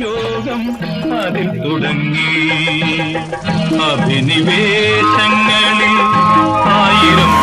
യോഗം അതിൽ തുടങ്ങി. അഭിനിവേശങ്ങളിൽ ആയിരം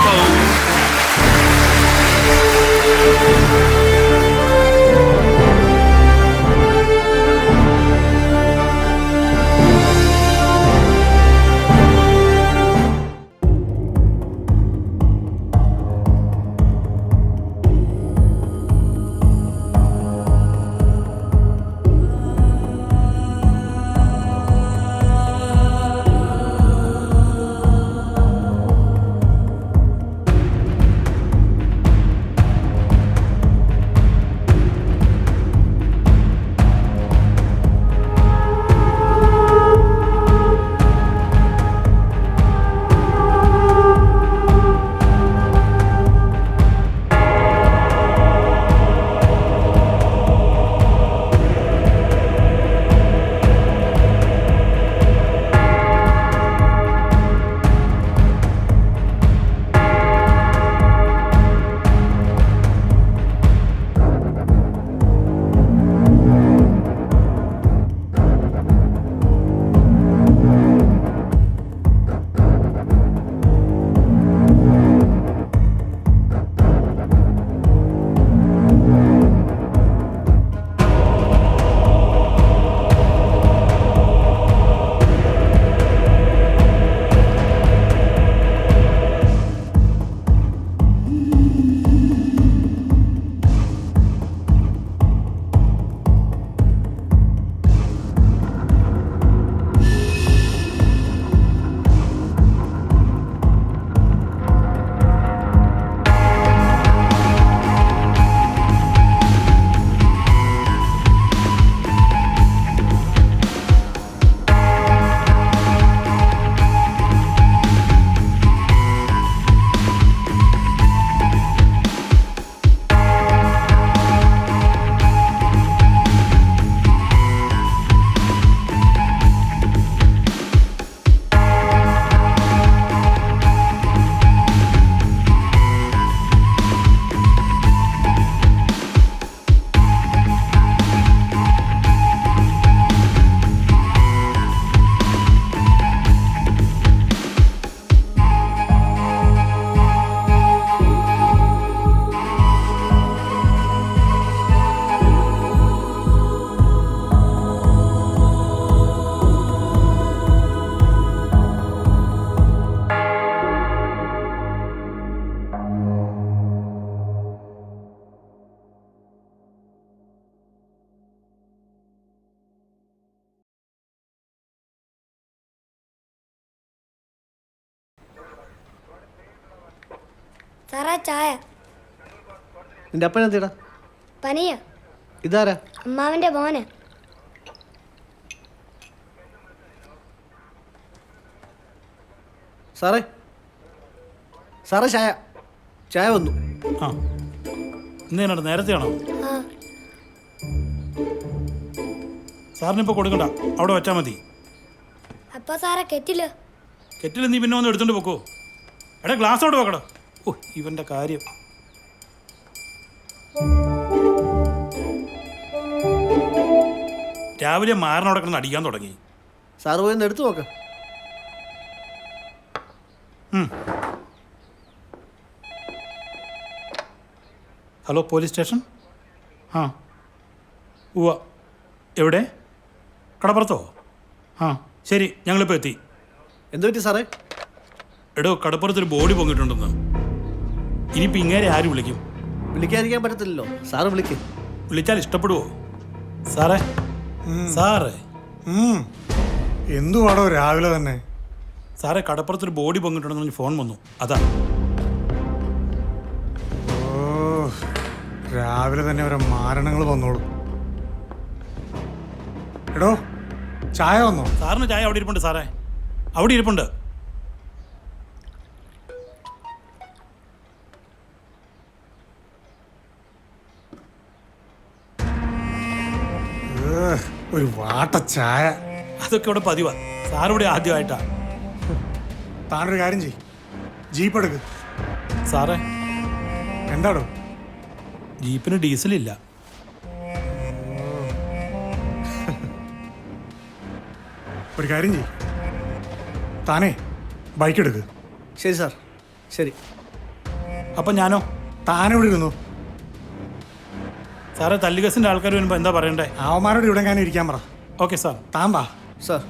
സാറാ ചായ. നിന്റെ അപ്പൻ എന്തിടാ? പനിയ. ഇതാരാ? അമ്മാവന്റെ മോന്. സാറേ സാറേ ചായ ചായ വന്നു. ആ ഇന്ന് നേരത്തെ ആണോ? സാറിനിപ്പോൾ കൊടുക്കണ്ട, അവിടെ വെച്ചാൽ മതി. അപ്പൊ സാറെ കെറ്റില് നീ പിന്നെ ഒന്ന് എടുത്തോണ്ട് പോക്കോ. എടാ ഗ്ലാസ് അവിടെ വെക്കടാ. ഓ ഇവന്റെ കാര്യം. രാവിലെ മാറിനോടെ കിടന്ന് അടിക്കാൻ തുടങ്ങി. സാറ് പോയി ഒന്ന് എടുത്തു നോക്ക. Hello police station. ആ ഉവ്വ. എവിടെ? കടപ്പുറത്തോ? ആ ശരി, ഞങ്ങളിപ്പോൾ എത്തി. എന്തു പറ്റി സാറേ? എടോ, കടപ്പുറത്തൊരു ബോഡി പൊങ്ങിയിട്ടുണ്ടെന്ന്. ഇനിയിപ്പോൾ ഇങ്ങേരെ ആര് വിളിക്കും? വിളിക്കാതിരിക്കാൻ പറ്റത്തില്ലല്ലോ. സാറ് വിളിക്കും. വിളിച്ചാൽ ഇഷ്ടപ്പെടുവോ? സാറേ സാറേ എന്തുവാടോ രാവിലെ തന്നെ? സാറേ കടപ്പുറത്തൊരു ബോഡി പൊങ്ങിയിട്ടുണ്ടെന്ന് പറഞ്ഞ് ഫോൺ വന്നു, അതാ. ഓ രാവിലെ തന്നെ ഓരോ മാരണങ്ങൾ വന്നോളൂ. എടോ ചായ വന്നോ? സാറിന് ചായ അവിടെ ഇരിപ്പുണ്ട് സാറേ, അവിടെ ഇരിപ്പുണ്ട്. ഒരു വാട്ട ചായ. അതൊക്കെ ഇവിടെ പതിവാ. സാറിവിടെ ആദ്യമായിട്ടാ. താനൊരു കാര്യം ചെയ്യ്, ജീപ്പ് എടുക്ക്. സാറേ എന്താടോ? ജീപ്പിന് ഡീസലില്ല. ഒരു കാര്യം ചെയ്യും താനേ ബൈക്ക് എടുക്ക്. ശരി സാർ, ശരി. അപ്പം ഞാനോ? താനെവിടെ ഇരുന്നു. സാറേ തല്ലുകസിൻ്റെ ആൾക്കാർ വരുമ്പോൾ എന്താ പറയണ്ടേ? അവന്മാരോട് ഇവിടെ ഞാൻ ഇരിക്കാൻ പറ. Okay sir. താൻ വാ. സാർ,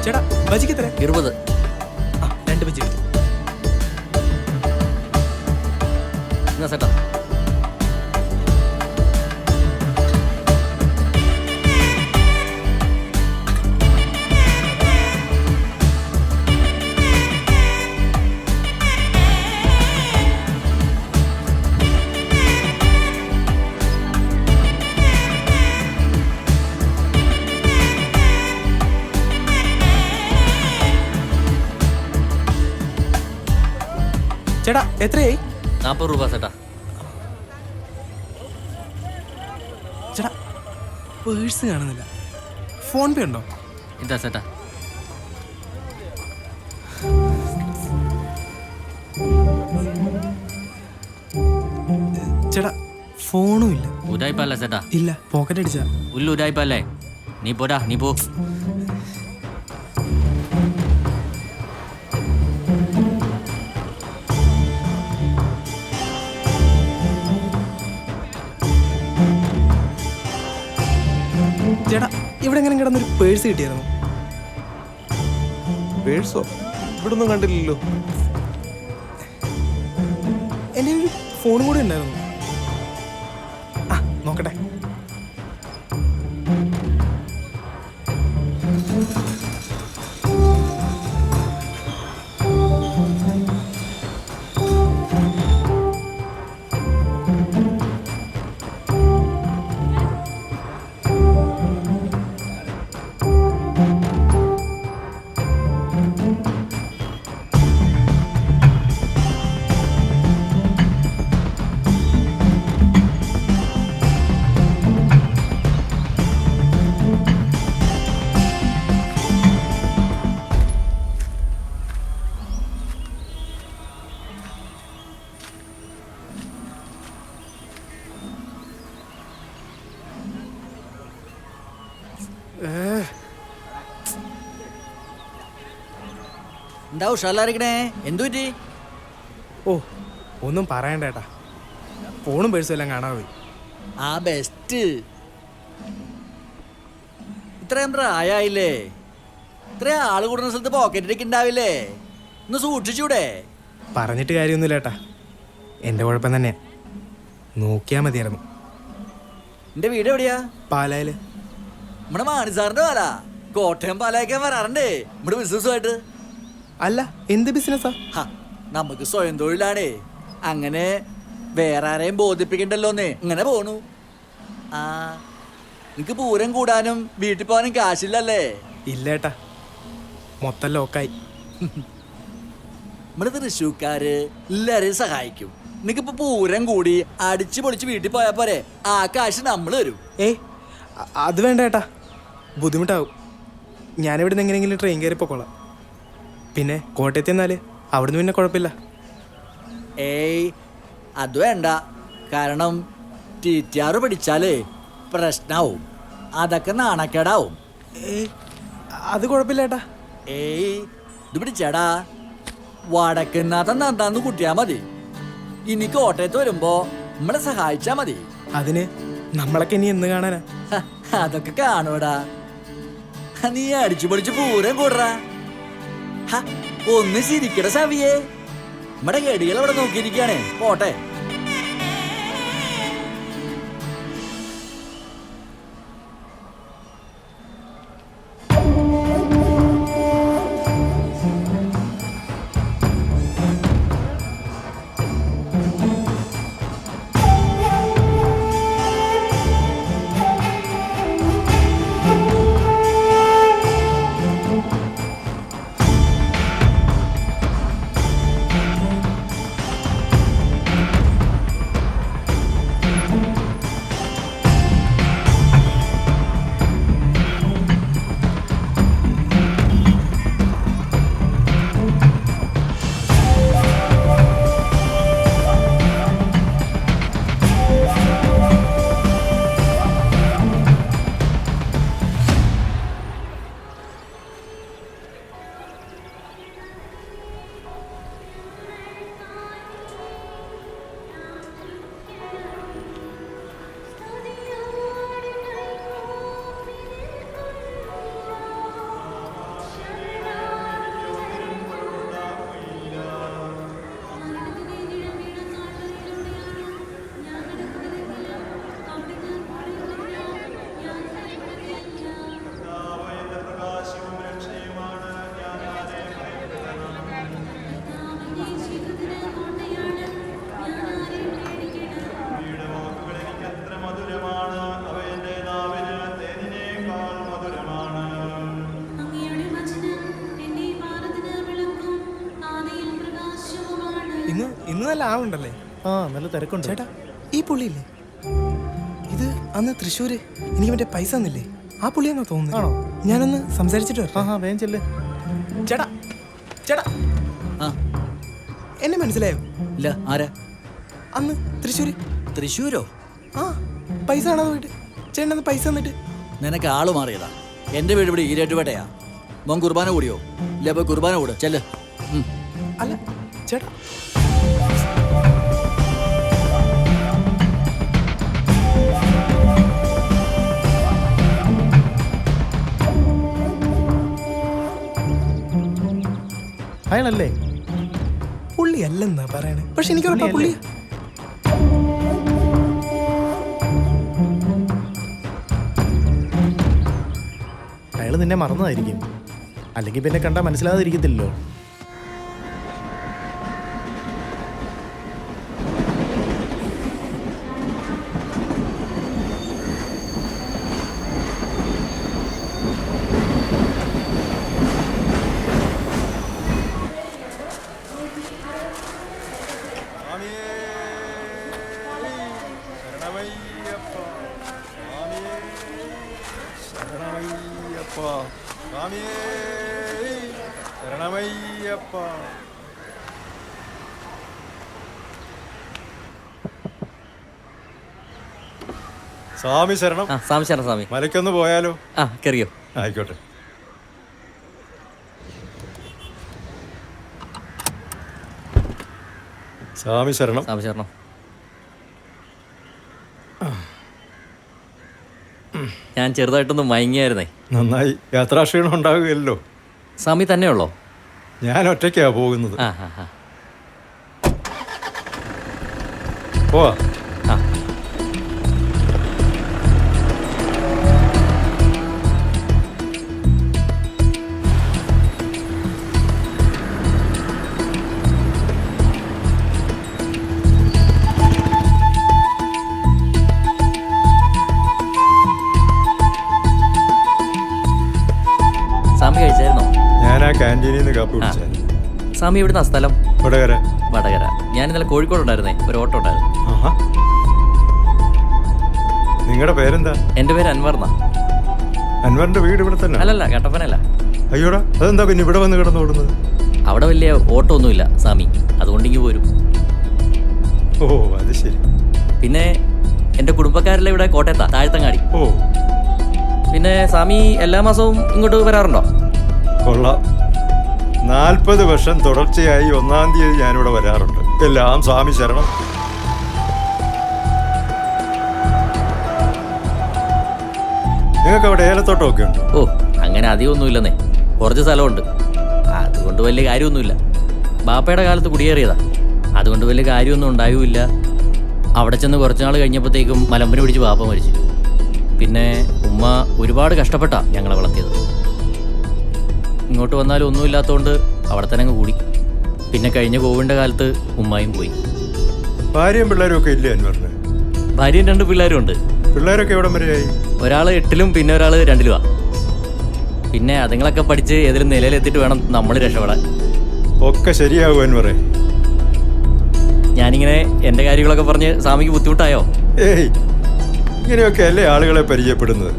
ചേട്ടാ ബജിക്ക് എത്ര? 20. 2 ബജി. എന്നാ ചേട്ടാ. ചേട്ടാ എത്രയായി? 40 രൂപ ചേട്ടാ. ചേട്ടാ പേഴ്സ് കാണുന്നില്ല. ഫോൺ പേ ഉണ്ടോ? എന്താ ചേട്ടാ? ചേട്ടാ ഫോണും ഇല്ല. ഉടായിപ്പല്ല ചേട്ടാ. ഇല്ല, പോക്കറ്റ് അടിച്ചാ. ഉള്ളു ഉടായിപ്പല്ലേ? നീ പോടാ, നീ പോ. ചേട്ടാ ഇവിടെ എങ്ങനെ കിടന്നൊരു പേഴ്സ് കിട്ടിയായിരുന്നു? പേഴ്സോ? ഇവിടെ ഒന്നും കണ്ടില്ലല്ലോ. എൻ്റെ ഒരു ഫോണും കൂടി ഉണ്ടായിരുന്നു. ആ നോക്കട്ടെ. എന്താ ഉഷാലായിരിക്കണേ? എന്തു പറ്റി? ഓ ഒന്നും പറയണ്ട ഏട്ടാ, ഫോണും പേഴ്സും എല്ലാം കാണാതെ പോയി. ആ ബെസ്റ്റ്. ഇത്രയും പ്രായമായില്ലേ, ഇത്രയും ആള് കൂടുന്ന സ്ഥലത്ത് പോക്കറ്റിലേക്ക് ഉണ്ടാവില്ലേ? ഒന്ന് സൂക്ഷിച്ചൂടെ? പറഞ്ഞിട്ട് കാര്യമൊന്നുമില്ല ഏട്ടാ, എൻ്റെ കുഴപ്പം തന്നെയാ. നോക്കിയാൽ മതിയായിരുന്നു. എന്റെ വീട് എവിടെയാ? പാലായില്. നമ്മുടെ മാണിസാറിന്റെ പാല കോട്ടയം പാലാക്കാൻ വരാറുണ്ടേ നമ്മുടെ ബിസിനസ്സുമായിട്ട്. അല്ല, എന്ത് ബിസിനസ്സാ? നമുക്ക് സ്വയം തൊഴിലാണേ. അങ്ങനെ വേറെ ആരെയും ബോധിപ്പിക്കണ്ടല്ലോന്നേ ഇങ്ങനെ പോണു. ആ നിനക്ക് പൂരം കൂടാനും വീട്ടിൽ പോകാനും കാശില്ലല്ലേ? ഇല്ല ഏട്ടാ, മൊത്തം ലോക്കായി. നമ്മുടെ തൃശ്ശൂക്കാര് എല്ലാരെയും സഹായിക്കും. നിനക്കിപ്പോ പൂരം കൂടി അടിച്ചു പൊളിച്ച് വീട്ടിൽ പോയാ പോരെ, ആ കാശ് നമ്മൾ തരും. ഏയ് അത് വേണ്ട ഏട്ടാ, ബുദ്ധിമുട്ടാവും. ഞാനിവിടെ നിന്ന് എങ്ങനെയെങ്കിലും ട്രെയിൻ കയറി പോക്കോളാം. പിന്നെ കോട്ടയത്ത് ചെന്നാൽ അവിടുന്ന് പിന്നെ കുഴപ്പമില്ല. ഏയ് അത് വേണ്ട, കാരണം TTR പിടിച്ചാലേ പ്രശ്നാവും, അതൊക്കെ നാണക്കേടാവും. ഏയ് അത് കുഴപ്പമില്ല ഏട്ടാ. ഏയ് ഇത് പിടിച്ചേടാ, വടക്കുന്നാഥൻ നന്നാന്ന് കൂട്ടിയാ മതി. ഇനി കോട്ടയത്ത് വരുമ്പോ നമ്മളെ സഹായിച്ചാ മതി. അതിന് നമ്മളൊക്കെ ഇനി എന്ന് കാണാനാ? ഹ, അതൊക്കെ കാണൂടാ. നീ അടിച്ചു പൊളിച്ച് പൂരം കൂടറാ. ഒന്ന് ചിരിക്കട സവിയേ, നമ്മടെ ഗടികൾ അവിടെ നോക്കിയിരിക്കാണേ. പോട്ടെ. ഇന്ന് നല്ല ആളുണ്ടല്ലേ? ആ നല്ല തിരക്കുണ്ട് ചേട്ടാ, ഈ പുള്ളിയില്ലേ, ഇത് അന്ന് തൃശ്ശൂര് എനിക്ക് മറ്റേ പൈസ തന്നില്ലേ, ആ പുള്ളിയാണോ തോന്നുന്നു? ആണോ? ഞാനൊന്ന് സംസാരിച്ചിട്ട് വരാം. ആ വേഗം ചെല്ലേ. ചേട്ടാ ചേട്ടാ, ആ എന്നെ മനസ്സിലായോ? ഇല്ല, ആരാ? അന്ന് തൃശ്ശൂര്. തൃശ്ശൂരോ? ആ പൈസ കാണാതെ പോയിട്ട് ചേട്ടനന്ന് പൈസ തന്നിട്ട്. നിനക്ക് ആള് മാറിയതാ. എന്റെ വീട് ഇവിടെ ഈരാറ്റുപേട്ടയാ. മോൻ കുർബാന കൂടിയോ? ഇല്ല, പോയി കുർബാന കൂട്, ചെല്ല്. അല്ല ചേട്ടാ, അയാളല്ലേ? പുള്ളി അല്ലെന്നാ പറയണേ, പക്ഷെ എനിക്ക് ഉറപ്പാ പുള്ളി. അയാൾ നിന്നെ മറന്നതായിരിക്കും, അല്ലെങ്കിൽ പിന്നെ കണ്ടാൽ മനസ്സിലാകാതിരിക്കത്തില്ലല്ലോ. സ്വാമി ശരണം. സ്വാമി ശരണം സ്വാമി. മലയ്ക്കൊന്ന് പോയാലോ? കയറിയോ? ആയിക്കോട്ടെ. സ്വാമി ശരണം. സ്വാമി ശരണം. ഞാൻ ചെറുതായിട്ടൊന്ന് മയങ്ങിയായിരുന്നേ. നന്നായി. യാത്രാക്ഷീണം ഉണ്ടാവുകയല്ലോ. സ്വാമി തന്നെയുള്ളോ? ഞാൻ ഒറ്റയ്ക്കാ പോകുന്നത്. ആ. പോവാ. സ്വാമി കഴിച്ചായിരുന്നോ? ഞാൻ ആ ക്യാൻറ്റീനിൽ നിന്ന് കാപ്പി കുടിച്ചാൽ. സ്വാമി എവിടുന്നാ സ്ഥലം? വടകര. വടകര. ഞാൻ ഇന്നലെ കോഴിക്കോട് ഉണ്ടായിരുന്നേ, ഒരു ഓട്ടോ ഉണ്ടായിരുന്നു. ആഹാ. നിങ്ങളുടെ പേരെന്താ? എൻ്റെ പേര് അൻവർ എന്നാ. അൻവറിന്റെ വീട് ഇവിടെ തന്നെ? അല്ലല്ല, കട്ടപ്പനല്ല. അയ്യോടാ, അതെന്താ പിന്നെ ഇവിടെ വന്ന് കിടന്നോടുന്നത്? അവിടെ വലിയ ഓട്ടോ ഒന്നുമില്ല സ്വാമി, അതുകൊണ്ട് ഇങ്ങ് പോരും. ഓ, അത് ശരി. പിന്നെ എൻ്റെ കുടുംബക്കാരെല്ലാം ഇവിടെ കോട്ടയത്താ, താഴത്തങ്ങാടി. ഓ, പിന്നെ സ്വാമി എല്ലാ മാസവും ഇങ്ങോട്ട് വരാറുണ്ടോ? കൊള്ളാം. 40 വർഷം തുടർച്ചയായി 1-ാം തീയതി ഞാനിവിടെ വരാറുണ്ട്. എല്ലാം സ്വാമി ശരണം. നിങ്ങൾക്ക് അവിടെ ഏലത്തോട്ടമൊക്കെ ഉണ്ട്? ഓ, അങ്ങനെ അധികമൊന്നുമില്ലെന്നേ, കുറച്ച് സ്ഥലമുണ്ട്. അതുകൊണ്ട് വലിയ കാര്യമൊന്നുമില്ല. ബാപ്പയുടെ കാലത്ത് കുടിയേറിയതാ, അതുകൊണ്ട് വലിയ കാര്യമൊന്നും ഉണ്ടായുമില്ല. അവിടെ ചെന്ന് കുറച്ച് നാൾ കഴിഞ്ഞപ്പോഴത്തേക്കും മലമ്പനി പിടിച്ച് ബാപ്പ മരിച്ചു. പിന്നെ ഉമ്മ ഒരുപാട് കഷ്ടപ്പെട്ടാ ഞങ്ങളെ വളർത്തിയത്. ഇങ്ങോട്ട് വന്നാലും ഒന്നുമില്ലാത്തതുകൊണ്ട് അവിടെ തന്നെ അങ്ങ് കൂടി. പിന്നെ കഴിഞ്ഞ കോവിഡിൻ്റെ കാലത്ത് ഉമ്മായും പോയി. ഭാര്യയും പിള്ളേരും ഒക്കെ ഇല്ലേ അൻവറിന്? ഭാര്യയും 2 പിള്ളേരും ഉണ്ട്. പിള്ളേരൊക്കെ എവിടം വരെയായി? ഒരാൾ 8ലും പിന്നെ ഒരാൾ 2ലുമാ. പിന്നെ അതുങ്ങളൊക്കെ പഠിച്ച് ഏതെങ്കിലും നിലയിലെത്തിയിട്ട് വേണം നമ്മൾ രക്ഷപ്പെടാൻ. ഒക്കെ ശരിയാകും അൻവറേ. ഞാനിങ്ങനെ എൻ്റെ കാര്യങ്ങളൊക്കെ പറഞ്ഞ് സ്വാമിക്ക് ബുദ്ധിമുട്ടായോ? ഏയ്, ഇങ്ങനെയൊക്കെ അല്ലേ ആളുകളെ പരിചയപ്പെടുന്നത്.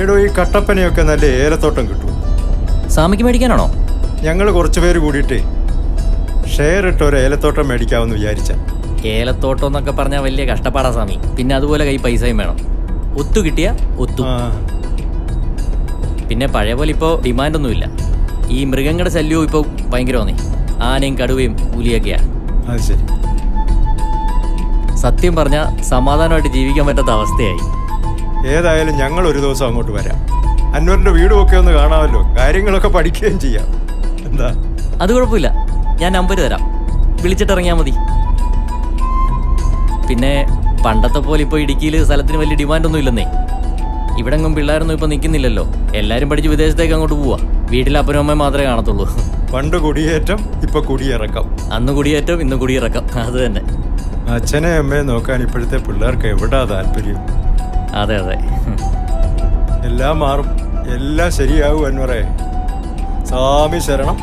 എടോ, ഈ കട്ടപ്പനയൊക്കെ നല്ല ഏലത്തോട്ടം കിട്ടും. സ്വാമിക്ക് മേടിക്കാനാണോ? ഞങ്ങൾ കുറച്ച് പേര് കൂടിയിട്ട് ഷെയർ ഇട്ട് ഒരു ഏലത്തോട്ടം മേടിക്കാമെന്ന് വിചാരിച്ച. ഏലത്തോട്ടം എന്നൊക്കെ പറഞ്ഞാൽ വലിയ കഷ്ടപ്പാടാ സ്വാമി. പിന്നെ അതുപോലെ കൈ പൈസയും വേണം. ഒത്തു കിട്ടിയ ഒത്തു. പിന്നെ പഴയ പോലെ ഇപ്പോൾ ഡിമാൻഡൊന്നുമില്ല. ഈ മൃഗങ്ങളുടെ ശല്യവും ഇപ്പോൾ ഭയങ്കരമാണേ. ആനയും കടുവയും പുലിയൊക്കെയാ. അത് ശരി. സത്യം പറഞ്ഞാൽ സമാധാനമായിട്ട് ജീവിക്കാൻ പറ്റാത്ത അവസ്ഥയായി. ഏതായാലും ഞങ്ങൾ ഒരു ദിവസം അങ്ങോട്ട് വരാം. അൻവറിന്റെ വീടും ഒക്കെ ഒന്ന് കാണാമല്ലോ, കാര്യങ്ങളൊക്കെ പഠിക്കുകയും ചെയ്യാം. എന്താ? അത് കുഴപ്പമില്ല, ഞാൻ നമ്പർ തരാം, വിളിച്ചിട്ടിറങ്ങിയാൽ മതി. പിന്നെ പണ്ടത്തെ പോലെ ഇപ്പോൾ ഇടുക്കിയിൽ സ്ഥലത്തിന് വലിയ ഡിമാൻഡൊന്നും ഇല്ലെന്നേ. ഇവിടെ എങ്ങും പിള്ളേരൊന്നും ഇപ്പോൾ നിൽക്കുന്നില്ലല്ലോ. എല്ലാവരും പഠിച്ച് വിദേശത്തേക്ക് അങ്ങോട്ട് പോവാ. വീട്ടിൽ അപ്പനും അമ്മയും മാത്രമേ കാണത്തുള്ളൂ. പണ്ട് കുടിയേറ്റം, ഇപ്പൊ കുടിയിറക്കം. അന്ന് കുടിയേറ്റം, ഇന്ന് കുടിയിറക്കം. അത് തന്നെ. അച്ഛനെ അമ്മയെ നോക്കാൻ ഇപ്പോഴത്തെ പിള്ളേർക്ക് എവിടാ താല്പര്യം? അതെ അതെ. എല്ലാം മാറും, എല്ലാം ശരിയാകും അൻവറേ. സ്വാമി ശരണം.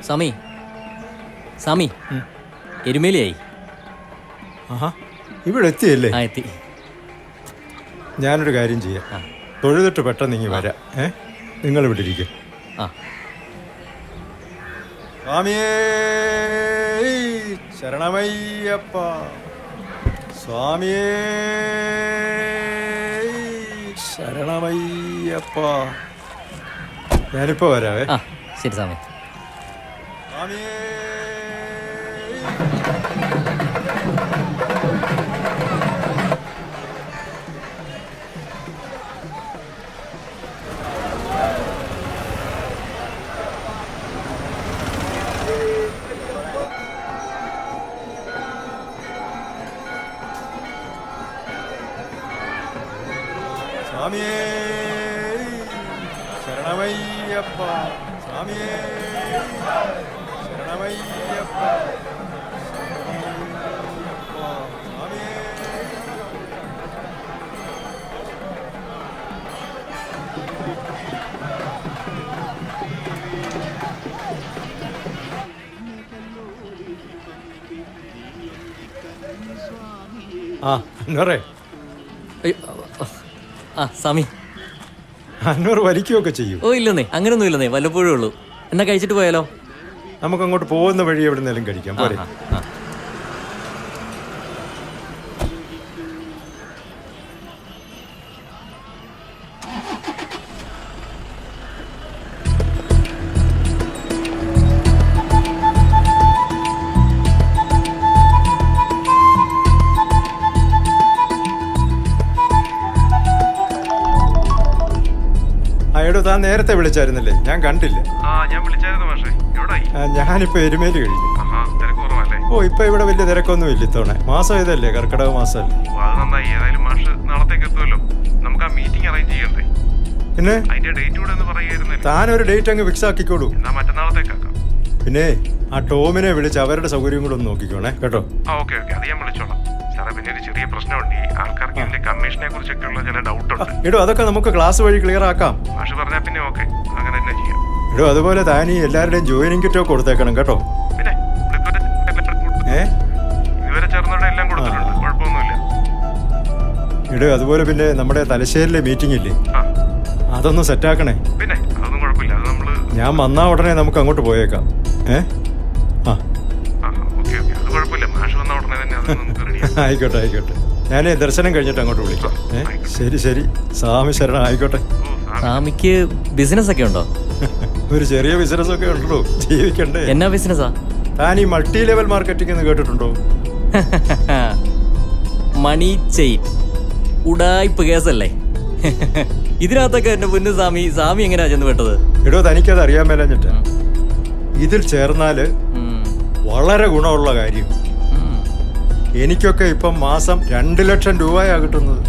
സ്വാമി, സ്വാമി, എരുമേലിയായി. ആഹാ, ഇവിടെ എത്തിയല്ലേ? ആ, എത്തി. ഞാനൊരു കാര്യം ചെയ്യാം. തൊഴുതിട്ട് പെട്ടെന്ന് ഇങ്ങി വരാം. നിങ്ങൾ ഇവിടെ ഇരിക്കും. ആ. സ്വാമിയേ ശരണമയ്യപ്പ. സ്വാമിയേ ശരണമയ്യപ്പ. ഞാനിപ്പോ വരാവേ. ആ, ശരി സ്വാമി. സ്വാമിയേ. സ്വാമിയേ ശരണമയ്യപ്പ. സ്വാമിയേ ശരണമയ്യപ്പ. സ്വാമിയേ. ആ, എന്നറേ. ആ സ്വാമി. അന്വർ വലിക്കുകയൊക്കെ ചെയ്യും. ഓ ഇല്ലെന്നേ, അങ്ങനൊന്നും ഇല്ലെന്നേ, വല്ലപ്പോഴേ ഉള്ളൂ. എന്നാ കഴിച്ചിട്ട് പോയാലോ? നമുക്ക് അങ്ങോട്ട് പോകുന്ന വഴി എവിടെ നിന്നെങ്കിലും കഴിക്കാം. പോരെ? ആ. അയ്യോ, താൻ നേരത്തെ വിളിച്ചായിരുന്നല്ലേ? ഞാൻ കണ്ടില്ല. ഞാൻ വിളിച്ചായിരുന്നു പക്ഷേ എവിടായി? ഞാനിപ്പോ എരുമേലി കഴിഞ്ഞു. തിരക്ക് കുറവല്ലേ? ഓ, ഇപ്പൊ ഇവിടെ വലിയ തിരക്കൊന്നും ഇല്ല ഇത്തവണ. മാസം ഇതല്ലേ, കർക്കിടക മാസമല്ലേ. അത് നന്നായി. ഏതായാലും മാഷ് നാളത്തേക്ക് എത്തുമല്ലോ. നമുക്ക് ആ മീറ്റിംഗ് അറേഞ്ച് ചെയ്യണ്ടേ? പിന്നെ അതിന്റെ ഡേറ്റ് കൂടെ ഒന്ന് പറയായിരുന്നല്ലേ? താനൊരു ഡേറ്റ് അങ്ങ് ഫിക്സ് ആക്കിക്കോളൂ. എന്നാ മറ്റന്നാളത്തേക്കാക്കാം. പിന്നെ ആ ടോമിനെ വിളിച്ച് അവരുടെ സൗകര്യം കൂടെ ഒന്ന് നോക്കിക്കോണേ കേട്ടോ. ഓക്കെ അത് ഞാൻ വിളിച്ചോളാം സാറേ. പിന്നെ ഒരു ചെറിയ പ്രശ്നമുണ്ട്. ഈ ആൾക്കാർക്ക് ഇതിന്റെ കമ്മീഷനെ കുറിച്ചൊക്കെയുള്ള ചില ഡൗട്ട് ഉണ്ട്. ഇടോ, അതൊക്കെ നമുക്ക് ക്ലാസ് വഴി ക്ലിയർ ആക്കാം. മാഷ് പറഞ്ഞാ പിന്നെ ഓക്കെ, അങ്ങനെ തന്നെ ചെയ്യാം. ഇടോ, അതുപോലെ താൻ ഈ എല്ലാവരുടെയും ജോയിനിങ് കിറ്റോ കൊടുത്തേക്കണം കേട്ടോ. പിന്നെ ഇതുവരെ ചേർന്നവരുടെ എല്ലാം കൊടുത്തിട്ടുണ്ട്, കുഴപ്പമൊന്നുമില്ല. ഇടോ, അതുപോലെ പിന്നെ നമ്മുടെ തലശ്ശേരിയിലെ മീറ്റിംഗ് ഇല്ലേ, അതൊന്ന് സെറ്റാക്കണേ. പിന്നെ അതൊന്നും കുഴപ്പമില്ല, അത് നമ്മള് ഞാൻ വന്നാ ഉടനെ നമുക്ക് അങ്ങോട്ട് പോയേക്കാം. ഓക്കെ അത് കുഴപ്പമില്ല. മാഷ് വന്ന ഉടനെ തന്നെ അത് നമുക്ക് റെഡിയാക്കാം. ആയിക്കോട്ടെ. ഞാനേ ദർശനം കഴിഞ്ഞിട്ട് അങ്ങോട്ട് വിളിക്കാം. ശരി. സ്വാമി ശരണം. ആയിക്കോട്ടെ. സ്വാമിക്ക് ബിസിനസ് ഒക്കെ ഉണ്ടോ? ഒരു ചെറിയ ബിസിനസ് ഒക്കെ ഉണ്ടല്ലോ, ജീവിക്കണ്ടേ. എന്നാ ബിസിനസ്സാ? താൻ ഈ മൾട്ടി ലെവൽ മാർക്കറ്റിംഗ് എന്ന് കേട്ടിട്ടുണ്ടോ? മണി ചെയിൻ ഉടായ്പ് കേസല്ലേ? ഇതിനകത്തൊക്കെ എന്റെ പൊന്നു സ്വാമി എങ്ങനെയാ ചെന്ന് പെട്ടത്? എടോ, തനിക്കത് അറിയാൻ മേലഞ്ഞിട്ട്. ഇതിൽ ചേർന്നാല് വളരെ ഗുണമുള്ള കാര്യം. എനിക്കൊക്കെ ഇപ്പം മാസം 2 ലക്ഷം രൂപയാ കിട്ടുന്നത്.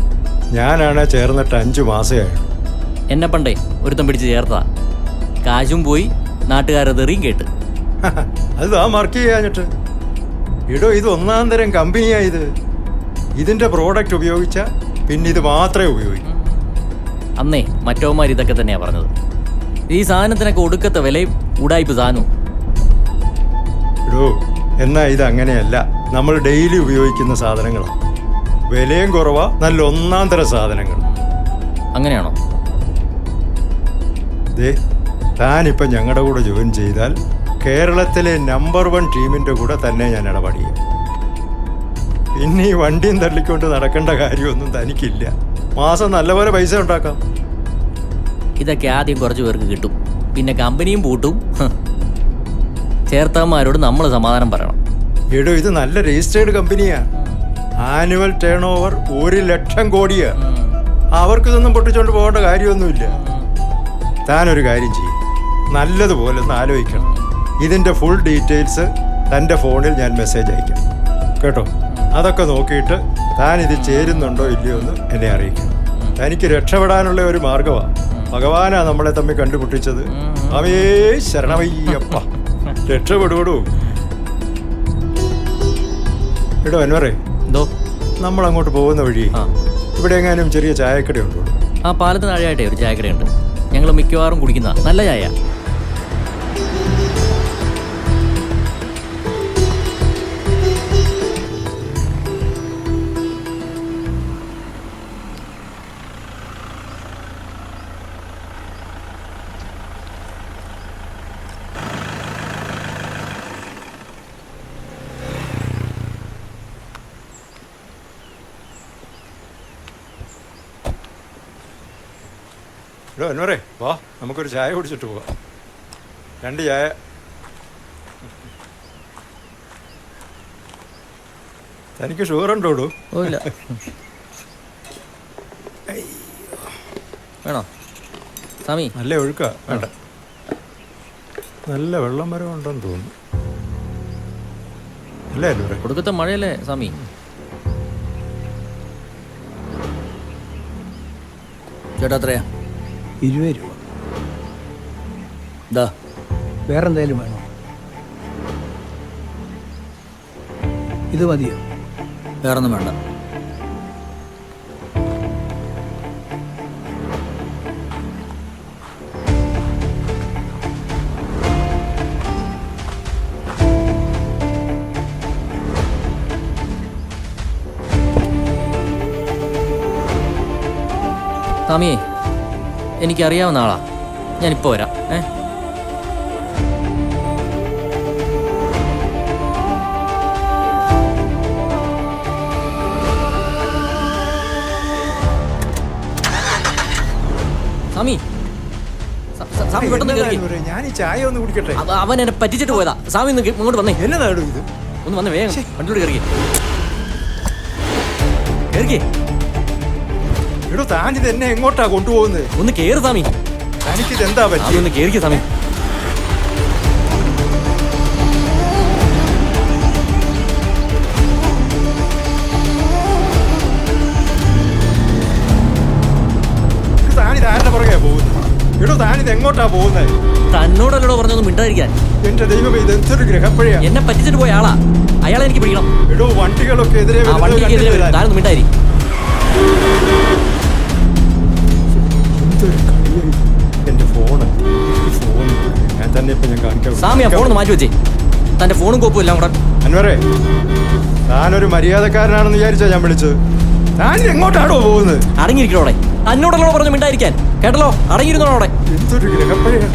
ഞാനാണ് ചേർന്നിട്ട് 5 മാസമായുള്ളൂ. എന്നെ പണ്ടേ ഒരുത്തം പിടിച്ച് ചേർത്താ, കാശും പോയി, നാട്ടുകാരെറിയും കേട്ട്. അത് താൻ വർക്ക് ചെയ്യാഞ്ഞിട്ട്. എടോ, ഇത് 1-ാം തരം കമ്പനിയായത്. ഇതിന്റെ പ്രോഡക്റ്റ് ഉപയോഗിച്ച പിന്നെ ഇത് മാത്രമേ ഉപയോഗിക്കൂ. അന്നേ മറ്റവന്മാർ ഇതൊക്കെ തന്നെയാ പറഞ്ഞത്. ഈ സാധനത്തിനൊക്കെ ഒടുക്കത്തെ വിലയും ഉടായ്പ് സാധനവും. എടോ, എന്നാ ഇത് അങ്ങനെയല്ല. നമ്മൾ ഡെയിലി ഉപയോഗിക്കുന്ന സാധനങ്ങളാണ്. വിലയും കുറവാ, നല്ല 1-ാം തരം സാധനങ്ങൾ. അങ്ങനെയാണോ? താനിപ്പം ഞങ്ങളുടെ കൂടെ ജോയിൻ ചെയ്താൽ കേരളത്തിലെ നമ്പർ 1 ടീമിന്റെ കൂടെ തന്നെ ഞാൻ ഇടപെടിയും. പിന്നെ ഈ വണ്ടിയും തള്ളിക്കൊണ്ട് നടക്കേണ്ട കാര്യമൊന്നും തനിക്കില്ല. മാസം നല്ലപോലെ പൈസ ഉണ്ടാക്കാം. ഇതൊക്കെ ആദ്യം കുറച്ച് പേർക്ക് കിട്ടും, പിന്നെ കമ്പനിയും പൂട്ടും. ചേർത്തന്മാരോട് നമ്മൾ സമാധാനം പറയണം. എടോ, ഇത് നല്ല രജിസ്റ്റേർഡ് കമ്പനിയാ. ആനുവൽ ടേൺ ഓവർ 1 ലക്ഷം കോടിയാ. അവർക്കിതൊന്നും പൊട്ടിച്ചോണ്ട് പോകേണ്ട കാര്യമൊന്നുമില്ല. താനൊരു കാര്യം ചെയ്യും, നല്ലതുപോലെ ഒന്ന് ആലോചിക്കണം. ഇതിന്റെ ഫുൾ ഡീറ്റെയിൽസ് തൻ്റെ ഫോണിൽ ഞാൻ മെസ്സേജ് അയക്കാം കേട്ടോ. അതൊക്കെ നോക്കിയിട്ട് താൻ ഇത് ചേരുന്നുണ്ടോ ഇല്ലയോ എന്ന് എന്നെ അറിയിക്കണം. തനിക്ക് രക്ഷപ്പെടാനുള്ള ഒരു മാർഗമാണ്. ഭഗവാനാ നമ്മളെ തമ്മിൽ കണ്ടുപിടിച്ചത്. അവേ ശരണമയ്യപ്പ, രക്ഷപ്പെടുവടൂ. എടോ അൻവറേ, എന്തോ? നമ്മൾ അങ്ങോട്ട് പോകുന്ന വഴി ഇവിടെ എങ്ങാനും ചെറിയ ചായക്കടയുണ്ടോ? ആ പാലത്തിന് താഴെയായിട്ടേ ഒരു ചായക്കടയുണ്ട്. ഞങ്ങൾ മിക്കവാറും കുടിക്കുന്ന നല്ല ചായ. എടോ അൻവറേ, വാ നമുക്കൊരു ചായ കുടിച്ചിട്ട് പോവാം. 2 ചായ. തനിക്ക് ഷുഗർ ഉണ്ടോടൂ? ഓ ഇല്ല. വേണോ സ്വാമി? നല്ല ഒഴുക്കാ. വേണ്ട, നല്ല വെള്ളം വരെ ഉണ്ടെന്ന് തോന്നുന്നു. അല്ലേ അൻവറേ? കൊടുക്കത്തെ മഴയല്ലേ സ്വാമി? ചേട്ടാ എത്രയാ? 20 രൂപ. ഇതാ. വേറെ എന്തെങ്കിലും വേണോ? ഇത് മതിയോ? വേറൊന്നും വേണ്ട. സ്വാമിയെ എനിക്കറിയാവുന്ന ആളാ, ഞാനിപ്പോൾ വരാം. സ്വാമി, സ്വാമി പെട്ടെന്ന് കേറി. ഞാൻ ഈ ചായ ഒന്ന് കുടിക്കട്ടെ. അവൻ എന്നെ പറ്റിച്ചിട്ട് പോയതാ. സ്വാമി ഒന്ന് ഇങ്ങോട്ട് വന്നേ. എന്നതാടോ ഇത്? ഒന്ന് വന്നേ വേഗം, വണ്ടിയോട് കയറി കയറിക്കേ. എടോ താനിത് എന്നെ എങ്ങോട്ടാ കൊണ്ടുപോകുന്നത്? ഒന്ന് കേറ് സ്വാമി. തനിക്കിത് എന്താ പറ്റി? ഒന്ന് കേറിക്കേ സ്വാമി. താനിത് ആരുടെ പുറകെയാ പോകുന്നത്? എടോ താനിത് എങ്ങോട്ടാ പോകുന്നത്? തന്നോടല്ലോ പറഞ്ഞൊന്നും മിണ്ടാതിരിക്കാൻ. എന്റെ ദൈവമേ, ഇത് എന്തൊരു ഗ്രഹപ്പഴയാ. എന്നെ പറ്റിച്ചിട്ട് പോയ ആളാ, അയാളെ എനിക്ക് പിടിക്കണം. എടോ വണ്ടികളൊക്കെ എതിരെ വണ്ടിക്കെതിരെ വരും, താനൊന്നും മിണ്ടായി. എന്റെ ഫോണ് ഞാൻ തന്നെ ഇപ്പൊ ഞാൻ കാണിക്കാം. സ്വാമി, ആ ഫോണൊന്ന് മാറ്റി വെച്ചേ. തന്റെ ഫോണും കോപ്പും എല്ലാം കൂടെ. അൻവറേ, താനൊരു മര്യാദക്കാരനാണെന്ന് വിചാരിച്ചാ ഞാൻ വിളിച്ചത്. താൻ എങ്ങോട്ടാണോ പോകുന്നത്? അടങ്ങിയിരിക്കണോടെ. എന്നോടല്ലോ പറഞ്ഞു മിണ്ടായിരിക്കാൻ. കേട്ടല്ലോ, അടങ്ങിയിരുന്നോടെ. എന്തൊരു ഗ്രഹപ്പഴയാ.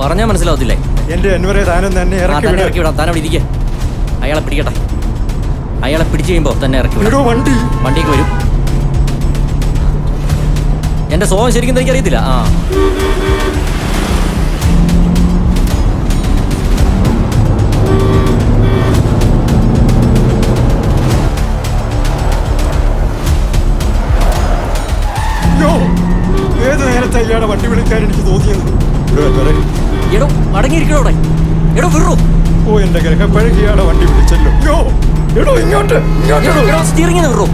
പറഞ്ഞാൽ മനസ്സിലാവത്തില്ലേ? എന്റെ അൻവറെ, താനൊന്ന് എന്നെ ഇറക്കി വിടാം. താൻ അവിടെ ഇരിക്കേ. അയാളെ പിടിക്കട്ടെ. അയാളെ പിടിച്ചു കഴിയുമ്പോ തന്നെ ഇറക്കി വിടാം. വണ്ടിക്ക് വരും. എന്റെ സ്വഭാവം ശരിക്കും എനിക്കറിയത്തില്ല. ഏത് നേരത്തെ അയാളെ വണ്ടി വിളിക്കാൻ എനിക്ക് തോന്നിയത്? എടോ അടങ്ങിയിരിക്കണോടെ. എടോ വിറു. ഓ, എന്റെ ഗ്രഹപ്പഴക്ക് ഇയാളെ വണ്ടി വിളിച്ചല്ലോ. എടോ ഇങ്ങോട്ട് സ്റ്റിയറിംഗ് വിറു.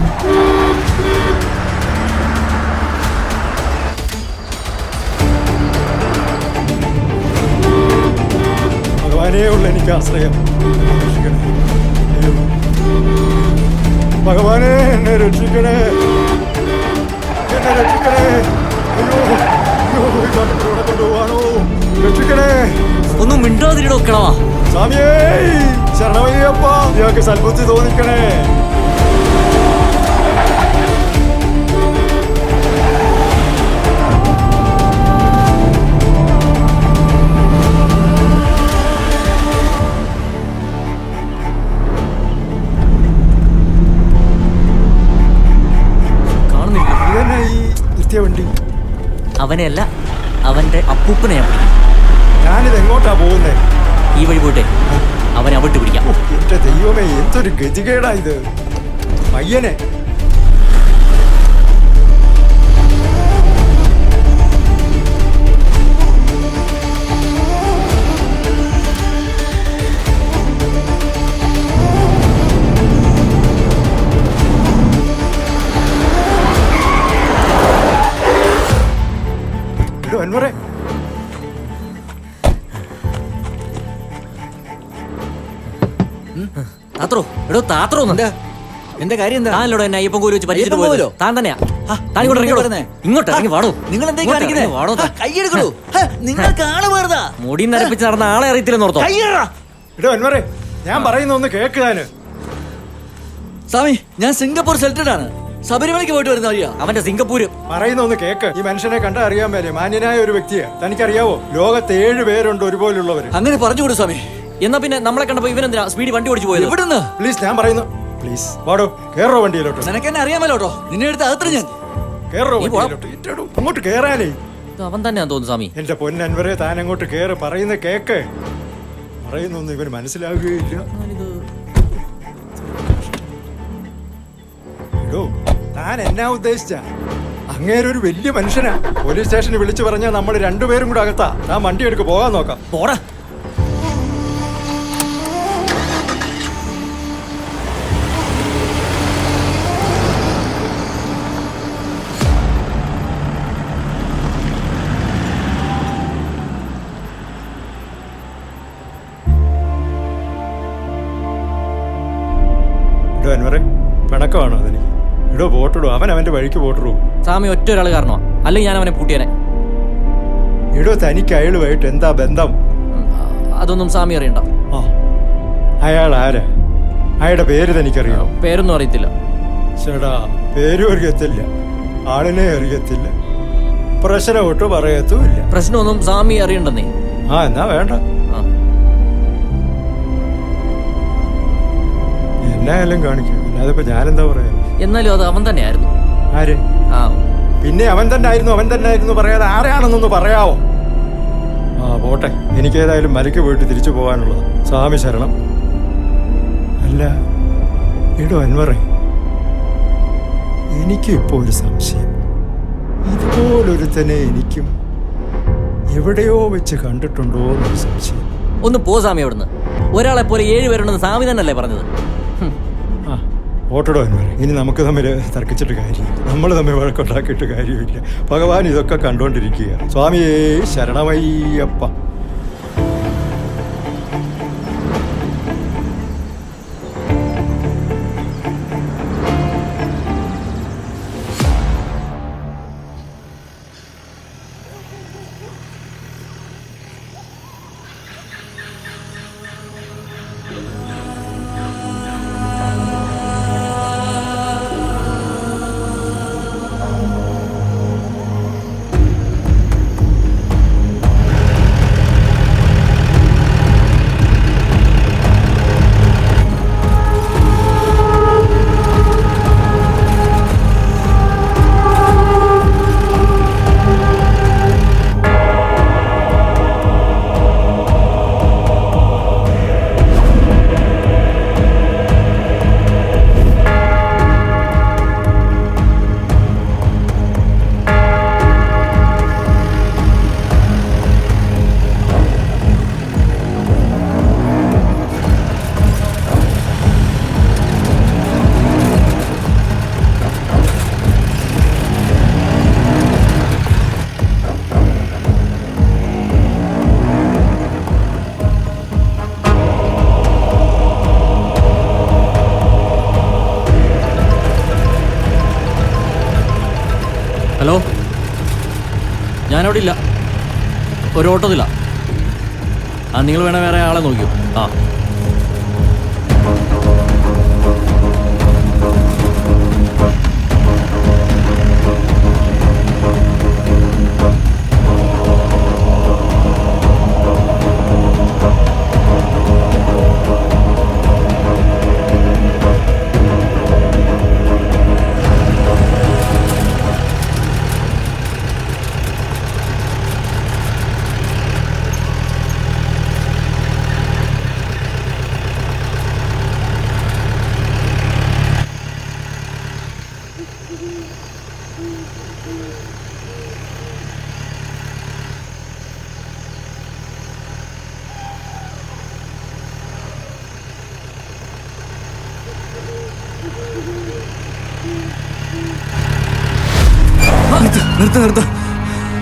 ഭഗവാനേ ഉള്ള എനിക്ക് ആശ്രയം. ഭഗവാനെ, എന്നെ രക്ഷിക്കണേ, എന്നെ രക്ഷിക്കണേ. കൊണ്ടുപോവാണോ? രക്ഷിക്കണേ. ഒന്നും മിണ്ടാതിരിടോ കിളവാ. സ്വാമിയേ, ശരണമയ്യപ്പ, ഇയാൾക്ക് സൽബുദ്ധി തോന്നിക്കണേ. വണ്ടി അവനെയല്ല, അവന്റെ അപ്പൂപ്പനെ ഞാൻ പിടിക്കും. ഞാനിത് എങ്ങോട്ടാ പോകുന്നേ? ഈ വഴി പോട്ടെ, അവനെ അവിട്ട് പിടിക്കാം. എന്റെ ദൈവമേ, എന്തൊരു ഗതികേടാ ഇത്. പയ്യനെ അൻവറേ, താത്രോ. എടോ താത്രോ. എന്റെ കാര്യം എന്താ? താനല്ലോ എന്നെ അയ്യപ്പൻ കോരി വെച്ച് പരിചയം പോയല്ലോ. താൻ തന്നെയാ. താൻ ഇങ്ങോട്ട് ഇറങ്ങി. ഇങ്ങോട്ട് ഇറങ്ങി വാടോ. നിങ്ങൾ എന്താ കാണിക്കുന്നേ? വാടോ. കൈയെടുക്കണോ? നിങ്ങൾക്ക് ആള് വേർതാ. മുടി നരപ്പിച്ച് നടന്ന ആളെ അറിയത്തില്ലെന്നോർത്തോ? എടോ അൻവറേ, ഞാൻ പറയുന്ന ഒന്ന് കേൾക്കാന്. സ്വാമി, ഞാൻ സിംഗപ്പൂർ സെലക്ടഡ് ആണ്. ശബരിമലയ്ക്ക് പോയിട്ട് വരുന്ന വഴിയാ. അവന്റെ സിംഗപ്പൂര്. പറയുന്ന ഒന്ന് കേക്ക്. ഈ മനുഷ്യനെ കണ്ടാ അറിയാൻ മേലെ മാന്യനായ ഒരു വ്യക്തിയാ. തനിക്കറിയാവോ, ലോകത്ത് 7 പേരുണ്ട് ഒരുപോലുള്ളവര്. അങ്ങനെ പറഞ്ഞുകൂടും സ്വാമി. എന്നാ പിന്നെ നമ്മളെ കണ്ടപ്പോ ഇവനെന്തിനാ സ്പീഡ് വണ്ടി ഓടിച്ചു പോയത്? എവിടുന്ന്? പ്ലീസ്, ഞാൻ പറയുന്നു. പ്ലീസ് വാടോ, കേറോ വണ്ടിയിലോട്ട്. നിനക്ക് എന്നെ അറിയാമല്ലോ. നിന്നെ എടുത്ത് അകത്ത് ഞാൻ കേറോ വണ്ടിയിലോട്ട്. അങ്ങോട്ട് കേറാനേ. അവൻ തന്നെയാ തോന്നുന്നു സ്വാമി. എന്റെ പൊന്നൻവരെ, താൻ അങ്ങോട്ട് കേറ്. പറയുന്ന കേക്ക്. പറയുന്നൊന്നും ഇവന് മനസ്സിലാവുകയില്ല. എടോ, താൻ എന്നാ ഉദ്ദേശിച്ച? അങ്ങേരൊരു വലിയ മനുഷ്യനാ. പോലീസ് സ്റ്റേഷനിൽ വിളിച്ചു പറഞ്ഞാൽ നമ്മൾ 2 പേരും കൂടെ അകത്താ. താൻ വണ്ടി എടുക്ക്, പോകാൻ നോക്കാം. പോടാ. ഇടോ അൻവറെ, പിണക്കമാണോ അതിന്? ഇടോ പോട്ടിടോ, അവൻ അവന്റെ വഴിക്ക് പോട്ടിടൂ. സ്വാമി ഒറ്റ ഒരാൾ കാരണോ, അല്ലെങ്കിൽ ഞാൻ അവനെ പൂട്ടിയനെ. ഇടോ, തനിക്ക് അയാളുമായിട്ട് എന്താ ബന്ധം? അതൊന്നും സ്വാമി അറിയണ്ട. അയാൾ ആരാ? അയാളുടെ പേര് തനിക്കറിയാം? പേരൊന്നും അറിയത്തില്ല. ചേടാ, പേരും അറിയത്തില്ല, ആളിനെ അറിയത്തില്ല. പ്രശ്നം ഒട്ട് പറയത്തുമില്ല. പ്രശ്നമൊന്നും സ്വാമി അറിയണ്ടെന്നേ. എന്നാ വേണ്ട. എന്നായാലും കാണിക്കും, അല്ലാതെ ഞാനെന്താ പറയാ. എന്നാലും അത് അവൻ തന്നെയായിരുന്നു. ആര്? പിന്നെ അവൻ തന്നെ ആയിരുന്നു പറയാതെ ആരാണെന്നൊന്ന് പറയാവോ? പോട്ടെ, എനിക്കേതായാലും മലയ്ക്ക് പോയിട്ട് തിരിച്ചു പോകാനുള്ളത്. സ്വാമി ശരണം. അല്ല എടോ അൻവറേ, എനിക്കും ഇപ്പോൾ ഒരു സംശയം. ഇതുപോലൊരുത്തനെ എനിക്കും എവിടെയോ വെച്ച് കണ്ടിട്ടുണ്ടോ എന്നൊരു സംശയം. ഒന്ന് പോ സ്വാമി അവിടുന്ന്. ഒരാളെ പോലെ 7 പേരുണ്ടെന്ന് സ്വാമി തന്നെയല്ലേ പറഞ്ഞത്? ഓട്ടടോ അൻവറേ, ഇനി നമുക്ക് തമ്മിൽ തർക്കിച്ചിട്ട് കാര്യമില്ല. നമ്മൾ തമ്മിൽ വഴക്കുണ്ടാക്കിയിട്ട് കാര്യമില്ല. ഭഗവാൻ ഇതൊക്കെ കണ്ടുകൊണ്ടിരിക്കുക. സ്വാമിയേ ശരണമയ്യപ്പ. ഹലോ, ഞാനവിടെ ഇല്ല, ഒരു ഓട്ടത്തില്ല. നിങ്ങൾ വേണേൽ വേറെ ആളെ നോക്കിയോ?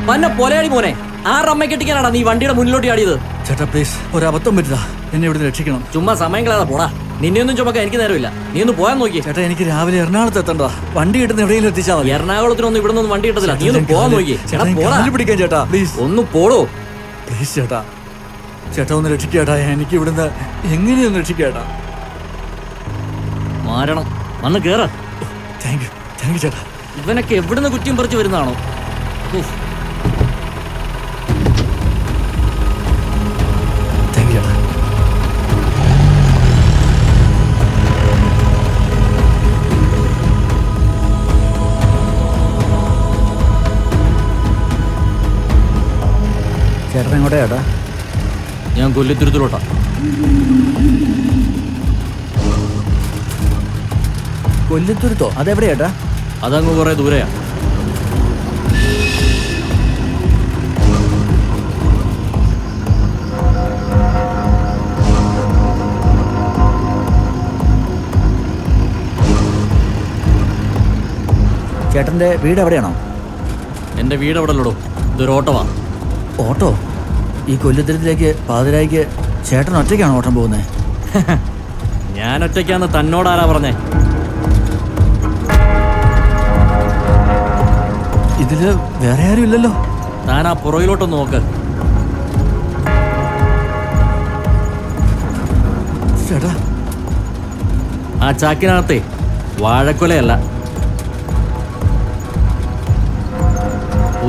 പന്ന പൊലയാടി മോനെ, ആറമ്മ കെട്ടിക്കാനാടാ നീ വണ്ടിയുടെ മുന്നിലോട്ട് ചാടിയത്? ചേട്ടാ പ്ലീസ്, ഒരു അബദ്ധം പറ്റില്ല, എന്നെ ഇവിടെ രക്ഷിക്കണം. ചുമ്മാ സമയം കളയാതെ പോടാ. നിന്നെയൊന്നും ചുമക്കാൻ എനിക്ക് നേരമില്ല. നീ ഒന്ന് പോയാൻ നോക്കി. ചേട്ടാ എനിക്ക് രാവിലെ എറണാകുളത്ത് എത്തണ്ട, വണ്ടി കിട്ടുന്ന എവിടെയെങ്കിലും എത്തിച്ചാൽ മതി. എറണാകുളത്തിനൊന്നും ഇവിടെ നിന്നും വണ്ടി കിട്ടത്തില്ല. നീ ഒന്ന് പോകാൻ നോക്കി. പിടിക്കാൻ ചേട്ടാ പ്ലീസ്, ഒന്ന് പോടോ പ്ലീസ്. ചേട്ടാ ചേട്ടാ ഒന്ന് രക്ഷിക്കേട്ടാ, എനിക്ക് ഇവിടുന്ന് എങ്ങനെയൊന്ന് രക്ഷിക്കേട്ടാ. മാരണം, വന്ന് കേറ. താങ്ക് യു ചേട്ടാ. ഇവനൊക്കെ എവിടുന്ന് കുറ്റിയും പറിച്ച് വരുന്നതാണോ? താങ്ക് യു ചേട്ടാ. ചേട്ടൻ എങ്ങോട്ടാ ചേട്ടാ? ഞാൻ കൊല്ലിത്തുരുത്തിലോട്ടാ. കൊല്ലിത്തുരുത്തോ? അതെവിടെയാ ചേട്ടാ? അതങ്ങ് കുറെ ദൂരെയാ. ചേട്ടൻ്റെ വീട് എവിടെയാണോ? എൻ്റെ വീട് എവിടെ ഉള്ളടോ? ഇതൊരു ഓട്ടമാ. ഓട്ടോ? ഈ കൊല്ലിത്തുരുത്തിലേക്ക് പാതിരായിക്ക് ചേട്ടൻ ഒറ്റയ്ക്കാണോ ഓട്ടം പോകുന്നത്? ഞാൻ ഒറ്റയ്ക്കാന്ന് തന്നോടാരാ പറഞ്ഞേ? ഇതില് വേറെ ആരും ഇല്ലല്ലോ. താൻ ആ പുറകിലോട്ടൊന്ന് നോക്ക്. ചേട്ടാ ആ ചാക്കിനകത്തെ വാഴക്കൊലയല്ല,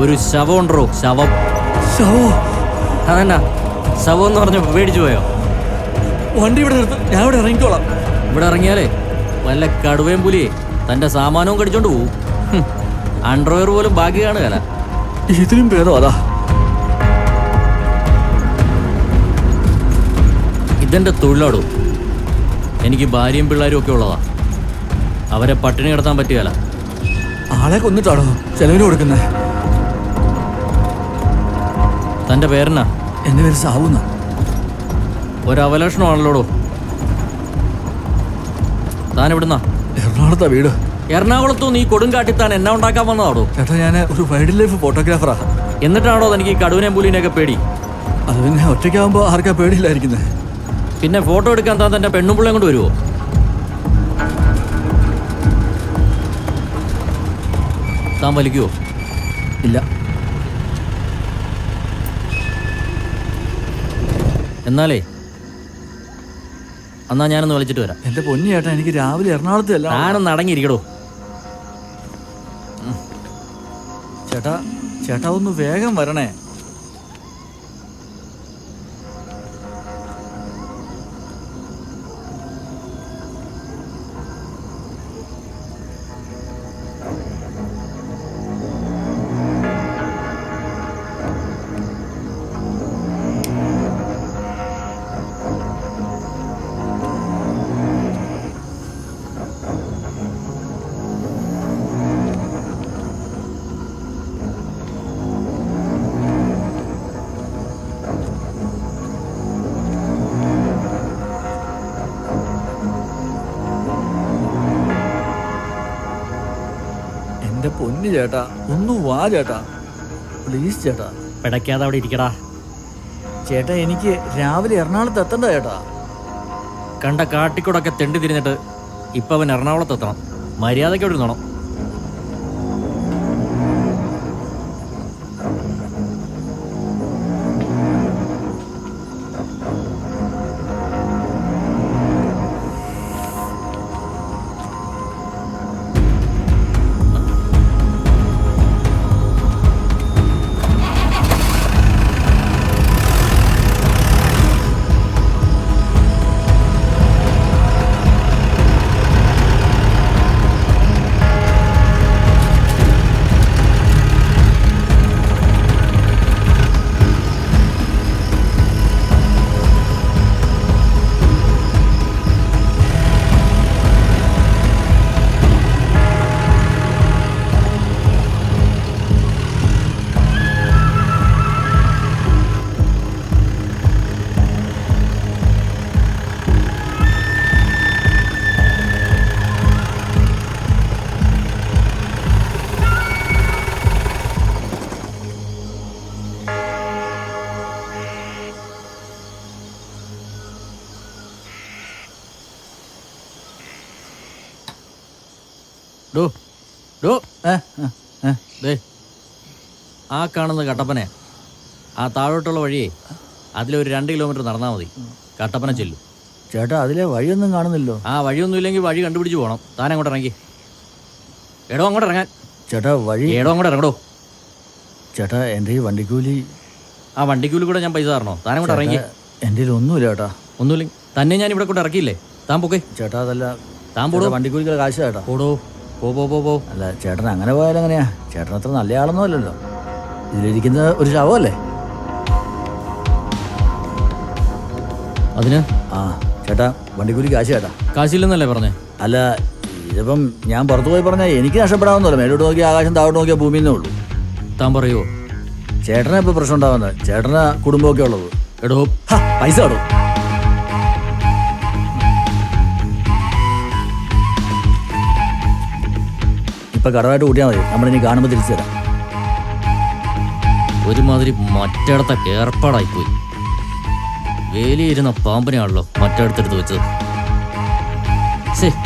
ഒരു ശവം ഉണ്ടോ? ശവം. അതെന്നാ ശവം എന്ന് പറഞ്ഞ പേടിച്ചു പോയോ? വണ്ടി ഇവിടെ നിർത്ത്, ഞാൻ ഇവിടെ ഇറങ്ങിക്കോളാം. ഇവിടെ ഇറങ്ങിയാലേ വല്ല കടുവയും പുലിയെ തന്റെ സാമാനവും കടിച്ചോണ്ട് പോവും. അണ്ടർവെയർ പോലും ബാക്കി കാണുകയല്ല. ഇതിലും ഭേദം അതാ. ഇതെന്റെ തൊഴിലാടോ. എനിക്ക് ഭാര്യയും പിള്ളേരും ഒക്കെ ഉള്ളതാ. അവരെ പട്ടിണി കിടത്താൻ പറ്റുകയല്ല. ആളെ കൊന്നിട്ടാണോ ചെലവിന് കൊടുക്കുന്നത്? തന്റെ പേരെന്നാ? എന്റെ പേര് സാവുന്ന. ഒരവലക്ഷണമാണല്ലോടോ. താൻ എവിടുന്നാ? എറണാകുളത്താ വീട്. എറണാകുളത്തു നീ കൊടുങ്കാട്ടി താൻ എന്നാ ഉണ്ടാക്കാൻ വന്നതാടോ? ചേട്ടാ, ഞാൻ ഒരു വൈൽഡ് ലൈഫ് ഫോട്ടോഗ്രാഫറാ. എന്നിട്ടാണോ തനിക്ക് ഈ കടുവനെയും പുലിനെയൊക്കെ പേടി? അത് പിന്നെ ഒറ്റയ്ക്കാവുമ്പോ ആർക്കാ പേടിയില്ലായിരിക്കുന്നത്. പിന്നെ ഫോട്ടോ എടുക്കാൻ താൻ തന്റെ പെണ്ണും പിള്ളയും കൊണ്ട് വരുമോ? താൻ വലിക്കുവോ? ഇല്ല. എന്നാലേ എന്നാ ഞാനൊന്ന് വിളിച്ചിട്ട് വരാം. എന്റെ പൊന്നു ചേട്ടാ, എനിക്ക് രാവിലെ എറണാകുളത്ത് അല്ല. ഞാനൊന്ന് അടങ്ങിയിരിക്കടോ. ചേട്ടാ ചേട്ടാ ഒന്ന് വേഗം വരണേ. എന്റെ പൊന്നു ചേട്ടാ, ഒന്ന് വാ ചേട്ടാ, പ്ലീസ് ചേട്ടാ. പിടയ്ക്കാതെ അവിടെ ഇരിക്കടാ. ചേട്ടാ, എനിക്ക് രാവിലെ എറണാകുളത്ത് എത്തണ്ട ചേട്ടാ. കണ്ട കാട്ടിക്കൂടൊക്കെ തെണ്ടി തിരിഞ്ഞിട്ട് ഇപ്പൊ അവൻ എറണാകുളത്ത് എത്തണം. മര്യാദയ്ക്ക് അവിടെ ഇരുന്നോണം. ഡോ ഡോ ദേ, ആ കാണുന്ന കട്ടപ്പന, ആ താഴോട്ടുള്ള വഴിയേ അതിലൊരു 2 കിലോമീറ്റർ നടന്നാൽ മതി. കട്ടപ്പന ചെല്ലും. ചേട്ടാ, അതിലെ വഴിയൊന്നും കാണുന്നില്ലോ. ആ വഴിയൊന്നും ഇല്ലെങ്കിൽ വഴി കണ്ടുപിടിച്ച് പോകണം. താൻ അങ്ങോട്ട് ഇറങ്ങി. എടോ അങ്ങോട്ട് ഇറങ്ങാൻ. ചേട്ടാ വഴി. എടോ അങ്ങോട്ട് ഇറങ്ങടോ. ചേട്ടാ, എൻ്റെ ഈ വണ്ടിക്കൂലി. ആ വണ്ടിക്കൂലി കൂടെ ഞാൻ പൈസ തരണോ? താൻ അങ്ങോട്ട് ഇറങ്ങി. എൻ്റെ ഒന്നുമില്ല ചേട്ടാ. ഒന്നുമില്ലെങ്കിൽ തന്നെ ഞാൻ ഇവിടെ കൊണ്ട് ഇറക്കിയില്ലേ? താൻ പോക്കേ. ചേട്ടാ, അതല്ല, താൻ പോടോ. വണ്ടിക്കൂലിക്കുള്ള കാശ് ചേട്ടാ. പോടോ. പോ. അല്ല ചേട്ടൻ അങ്ങനെ പോയാലും എങ്ങനെയാ? ചേട്ടൻ അത്ര നല്ല ആളൊന്നും അല്ലല്ലോ. ഇതിലിരിക്കുന്ന ഒരു ശവമല്ലേ? അതിന് ആ ചേട്ടാ, വണ്ടിക്കൂലി കാശ് ചേട്ടാ. കാശില്ലെന്നല്ലേ പറഞ്ഞേ? അല്ല, ഇതിപ്പം ഞാൻ പുറത്തു പോയി പറഞ്ഞാൽ എനിക്ക് നഷ്ടപ്പെടാവുന്നല്ലോ. മേലോട്ട് നോക്കി ആകാശം, താഴോട്ട് നോക്കിയാൽ ഭൂമിന്നേ ഉള്ളൂ. താൻ പറയുമോ? ചേട്ടനെ ഇപ്പോൾ പ്രശ്നം ഉണ്ടാവുന്നത്. ചേട്ടന് കുടുംബമൊക്കെ ഉള്ളത്. എടോ പൈസ ഇടോ. ഇപ്പൊ കടമായിട്ട് കൂട്ടിയാൽ മതി. നമ്മളിനി കാണുമ്പോൾ തിരിച്ചു തരാം. ഒരുമാതിരി മറ്റിടത്തൊക്കെ ഏർപ്പാടായിപ്പോയി. വേലിയിരുന്ന പാമ്പിനെയാണല്ലോ മറ്റിടത്തെടുത്ത് വെച്ചത്. ശരി.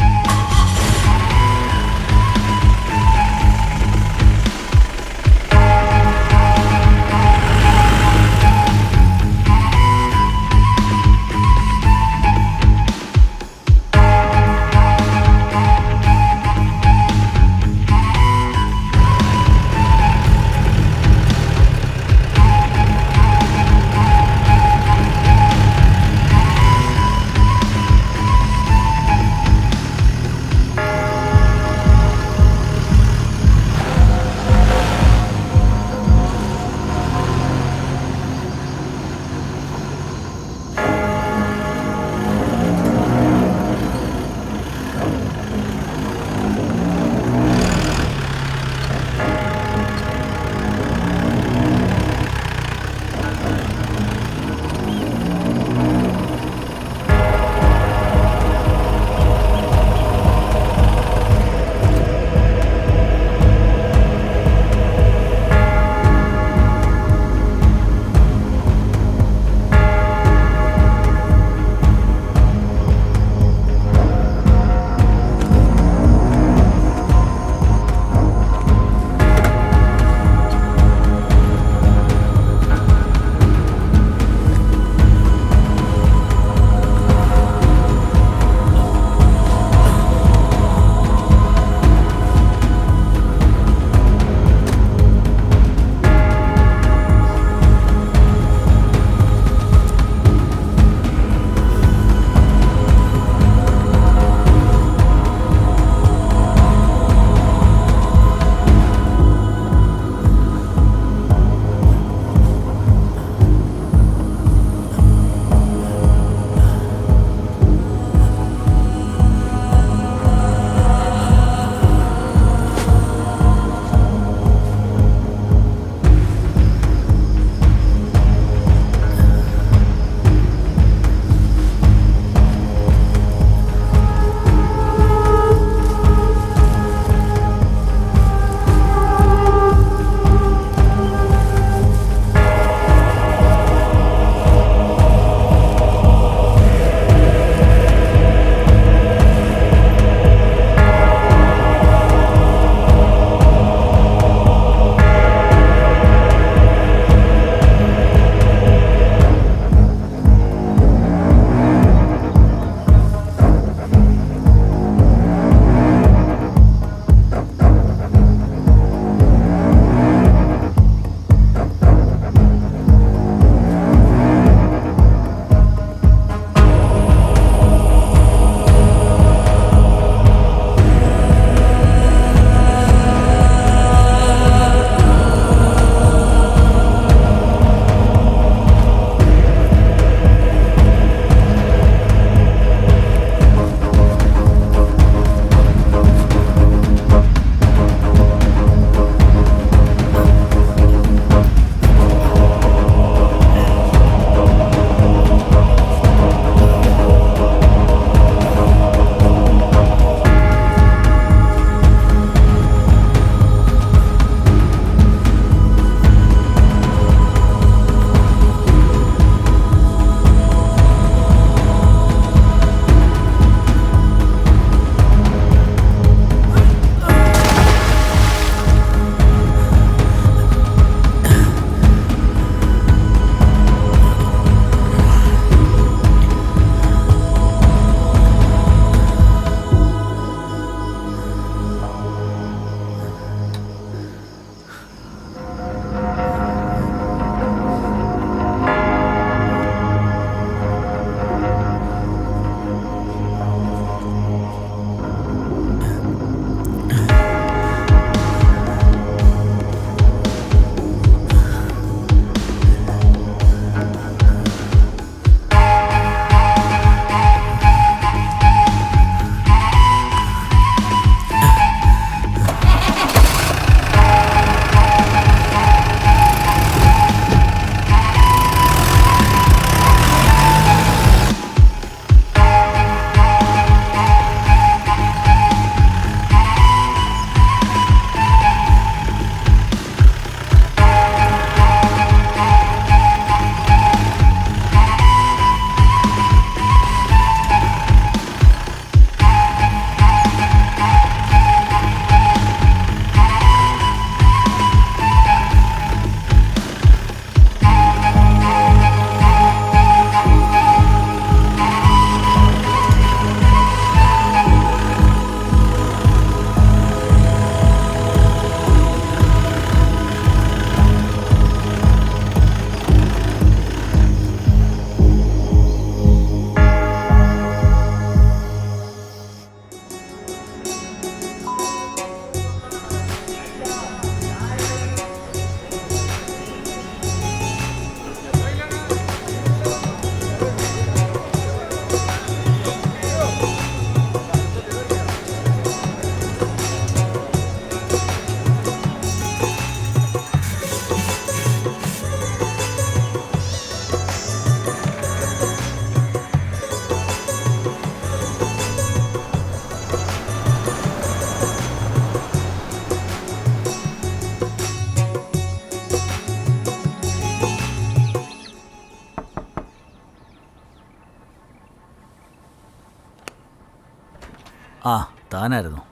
ആ താനായിരുന്നു.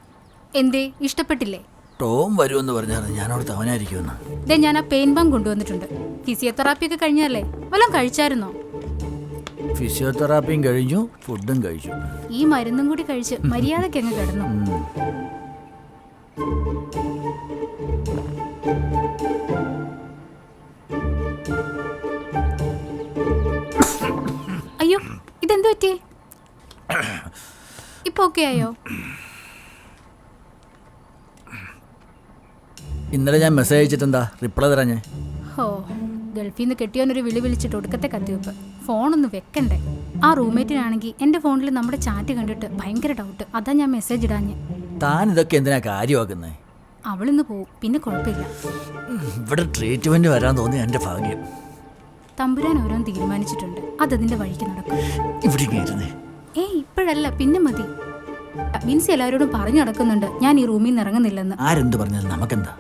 എന്തേ ഇഷ്ടപ്പെട്ടില്ലേ? ടോം വരുമെന്ന് പറഞ്ഞായിരുന്നു, ഞാനവിടെ താനായിരിക്കുമെന്ന്. ദേ ഞാൻ ആ പെയിൻ ബാം കൊണ്ടുവന്നിട്ടുണ്ട്. ഫിസിയോതെറാപ്പി ഒക്കെ കഴിഞ്ഞല്ലേ? വല്ലതും കഴിച്ചായിരുന്നോ? ഫിസിയോതെറാപ്പിയും കഴിഞ്ഞു, ഫുഡും കഴിച്ചു. ഈ മരുന്നും കൂടി കഴിച്ച് മര്യാദയ്ക്ക് അങ്ങ് കിടന്നു. അയ്യോ ഇതെന്തു പറ്റി? ഇപ്പൊ ഓക്കെ ആയോ? ഇന്നലെ ഞാൻ മെസ്സേജ് അയച്ചിട്ടെന്താ റിപ്ലൈ തരാഞ്ഞേ? ഹോ, ഗൾഫിൽ നിന്ന് കെട്ടിയോനൊരു വിളി വിളിച്ചിട്ട് ഒടുക്കത്തെ കത്തിവെപ്പ്. ഫോണൊന്ന് വെക്കണ്ടേ? ആ റൂംമേറ്റിനാണെങ്കിൽ എൻ്റെ ഫോണിൽ നമ്മുടെ ചാറ്റ് കണ്ടിട്ട് ഭയങ്കര ഡൗട്ട്. അതാ ഞാൻ മെസ്സേജ് ഇടാഞ്ഞ്. താൻ ഇതൊക്കെ എന്തിനാ കാര്യമാക്കുന്നേ? അവളിന്ന് പോവും, പിന്നെ കുഴപ്പമില്ല. ഇവിടെ ട്രീറ്റ്മെന്റ് വരാൻ തോന്നി എൻ്റെ ഭാഗ്യം. തമ്പുരാൻ ഓരോന്ന് തീരുമാനിച്ചിട്ടുണ്ട്, അതതിന്റെ വഴിക്ക് നടക്കും. ഇവിടെ ഇരുന്നേ. ഇപ്പോഴല്ല, പിന്നെ മതി. മിൻസി എല്ലാവരോടും പറഞ്ഞു നടക്കുന്നുണ്ട് ഞാൻ ഈ റൂമിൽ നിന്ന് ഇറങ്ങുന്നില്ലെന്ന്. ആരെന്ത് പറഞ്ഞാലും നമുക്കെന്താ?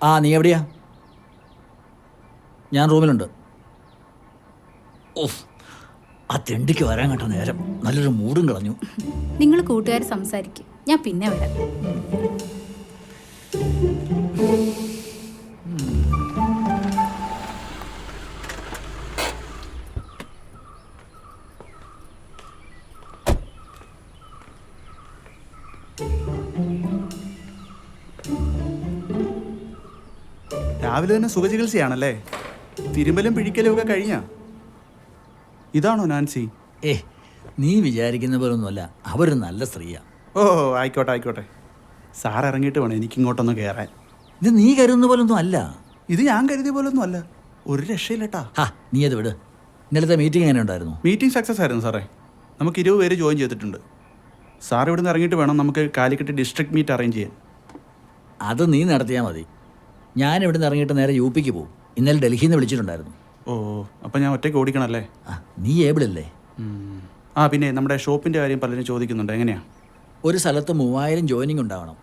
ആ നീ എവിടെയാ? ഞാൻ റൂമിലുണ്ട്. ഓഫ്, ആ തെണ്ടിക്ക് വരാൻ കേട്ട നേരം നല്ലൊരു മൂടും കളഞ്ഞു. നിങ്ങൾ കൂട്ടുകാർ സംസാരിക്കും, ഞാൻ പിന്നെ വരാം. രാവിലെ തന്നെ സുഖചികിത്സയാണല്ലേ? തിരുമ്പലും പിഴിക്കലും ഒക്കെ കഴിഞ്ഞാ? ഇതാണോ നാൻസി? നീ വിചാരിക്കുന്ന പോലൊന്നുമല്ല, അവരൊരു നല്ല സ്ത്രീയാ. ഓ ആയിക്കോട്ടെ ആയിക്കോട്ടെ. സാർ ഇറങ്ങിയിട്ട് വേണം എനിക്കിങ്ങോട്ടൊന്ന് കയറാൻ. ഇത് നീ കരുതുന്ന പോലൊന്നും അല്ല. ഇത് ഞാൻ കരുതിയ പോലൊന്നും അല്ല. ഒരു രക്ഷയില്ലട്ടാ. നീ അത് വിട്. ഇന്നലത്തെ മീറ്റിംഗ് എങ്ങനെ ഉണ്ടായിരുന്നു? മീറ്റിംഗ് സക്സസ് ആയിരുന്നു സാറേ. നമുക്ക് 20 പേര് ജോയിൻ ചെയ്തിട്ടുണ്ട്. സാർ ഇവിടെ നിന്ന് ഇറങ്ങിയിട്ട് വേണം നമുക്ക് കാലിക്കറ്റ് ഡിസ്ട്രിക്ട് മീറ്റ് അറേഞ്ച് ചെയ്യാൻ. അത് നീ നടത്തിയാൽ മതി. ഞാൻ ഇവിടെ നിന്ന് ഇറങ്ങിയിട്ട് നേരെ UP ക്ക് പോകും. ഇന്നലെ ഡൽഹിയിൽ നിന്ന് വിളിച്ചിട്ടുണ്ടായിരുന്നു. ഓ, അപ്പം ഞാൻ ഒറ്റയ്ക്ക് ഓടിക്കണമല്ലേ? നീ ഏബിളല്ലേ? പിന്നെ നമ്മുടെ ഷോപ്പിൻ്റെ കാര്യം പലരും ചോദിക്കുന്നുണ്ട്. എങ്ങനെയാ? ഒരു സ്ഥലത്ത് 3000 ജോയിനിങ് ഉണ്ടാവണം.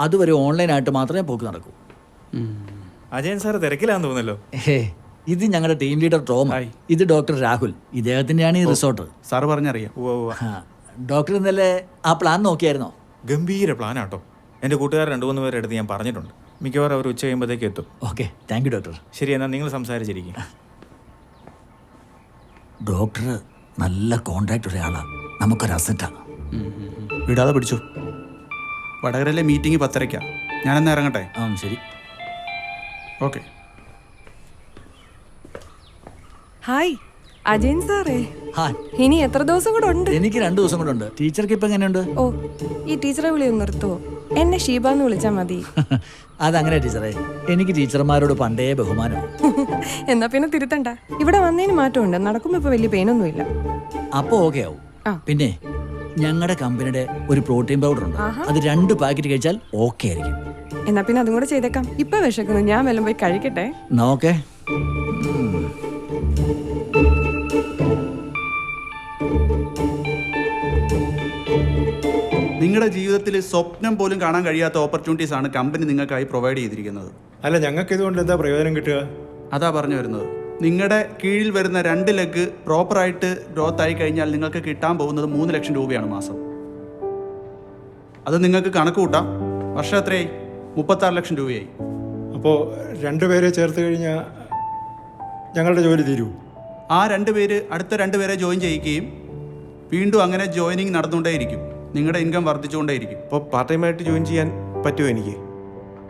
അതുവരെ ഓൺലൈനായിട്ട് മാത്രമേ പോക്ക് നടക്കൂ. അജയൻ സാർ തിരക്കിലാന്ന് തോന്നല്ലോ. ഇത് ഞങ്ങളുടെ ടീം ലീഡർ ടോം. ഇത് ഡോക്ടർ രാഹുൽ. ഇദ്ദേഹത്തിൻ്റെയാണ് ഈ റിസോർട്ട്. സാർ പറഞ്ഞറിയാം. ഡോക്ടർ ഇന്നലെ ആ പ്ലാൻ നോക്കിയായിരുന്നോ? ഗംഭീര പ്ലാനാട്ടോ. എൻ്റെ കൂട്ടുകാർ 2-3 പേരെ അടുത്ത് ഞാൻ പറഞ്ഞിട്ടുണ്ട്. മിക്കവാറും അവർ ഉച്ച കഴിയുമ്പോഴത്തേക്ക് എത്തും. Okay, thank you doctor. ശരി, എന്നാൽ നിങ്ങൾ സംസാരിച്ചിരിക്കും. ഡോക്ടർ നല്ല കോൺടാക്ട് ഒരാളാണ്, നമുക്കൊരു അസറ്റാണ്. വിടാതെ പിടിച്ചു. വടകരയിലെ മീറ്റിംഗ് 10:30. ഞാനെന്നാ ഇറങ്ങട്ടെ? ശരി, ഓക്കെ. ഹായ് അജയൻ സാറേ. ഹായ്. ഇനി എത്ര ദിവസം കൂടെ ഉണ്ട്? എനിക്ക് 2 ദിവസം കൂടെ ഉണ്ട്. ടീച്ചർക്ക് ഇപ്പം എങ്ങനെയുണ്ട്? ഓ, ഈ ടീച്ചറെ വിളി ഒന്ന് നിർത്തുവോ? എന്നെ ഷീബ എന്ന് വിളിച്ചാൽ മതി. അതങ്ങനെ ടീച്ചറെ, എനിക്ക് ടീച്ചർമാരോട് പണ്ടേ ബഹുമാനം. എന്നാ പിന്നെ തിരുത്തണ്ട. ഇവിടെ വന്നതിന് മാറ്റമുണ്ട്. നടക്കുമ്പോ ഇപ്പൊ വലിയ പെയിനൊന്നുമില്ല. അപ്പോൾ ഓക്കെ ആവും. പിന്നെ ഞങ്ങളുടെ കമ്പനിയുടെ ഒരു പ്രോട്ടീൻ പൗഡർ ഉണ്ട്, അത് 2 പാക്കറ്റ് കഴിച്ചാൽ ഓക്കെ ആയിരിക്കും. എന്നാ പിന്നെ അതും കൂടെ ചെയ്തേക്കാം. ഇപ്പൊ വിശക്കുന്നു, ഞാൻ വല്ലതും പോയി കഴിക്കട്ടെ. ഓക്കെ. നിങ്ങളുടെ ജീവിതത്തിൽ സ്വപ്നം പോലും കാണാൻ കഴിയാത്ത ഓപ്പർച്യൂണിറ്റീസ് ആണ് കമ്പനി നിങ്ങൾക്കായി പ്രൊവൈഡ് ചെയ്തിരിക്കുന്നത്. അല്ല, ഞങ്ങൾക്ക് ഇതുകൊണ്ട് എന്താ പ്രയോജനം കിട്ടുക? അതാ പറഞ്ഞു വരുന്നത്. നിങ്ങളുടെ കീഴിൽ വരുന്ന 2 ലെഗ് പ്രോപ്പറായിട്ട് ഗ്രോത്ത് ആയി കഴിഞ്ഞാൽ നിങ്ങൾക്ക് കിട്ടാൻ പോകുന്നത് 3 ലക്ഷം രൂപയാണ് മാസം. അത് നിങ്ങൾക്ക് കണക്ക് കൂട്ടാം. വർഷം എത്രയായി? 36 ലക്ഷം രൂപയായി. അപ്പോൾ 2 പേരെ ചേർത്ത് കഴിഞ്ഞാൽ ഞങ്ങളുടെ ജോലി തീരൂ? ആ 2 പേര് അടുത്ത 2 പേരെ ജോയിൻ ചെയ്യിക്കുകയും വീണ്ടും അങ്ങനെ ജോയിനിങ് നടന്നുകൊണ്ടേയിരിക്കും. നിങ്ങളുടെ ഇൻകം വർദ്ധിച്ചുകൊണ്ടേയിരിക്കും. അപ്പോൾ പാർട്ട് ടൈമായിട്ട് ജോയിൻ ചെയ്യാൻ പറ്റുമോ? എനിക്ക്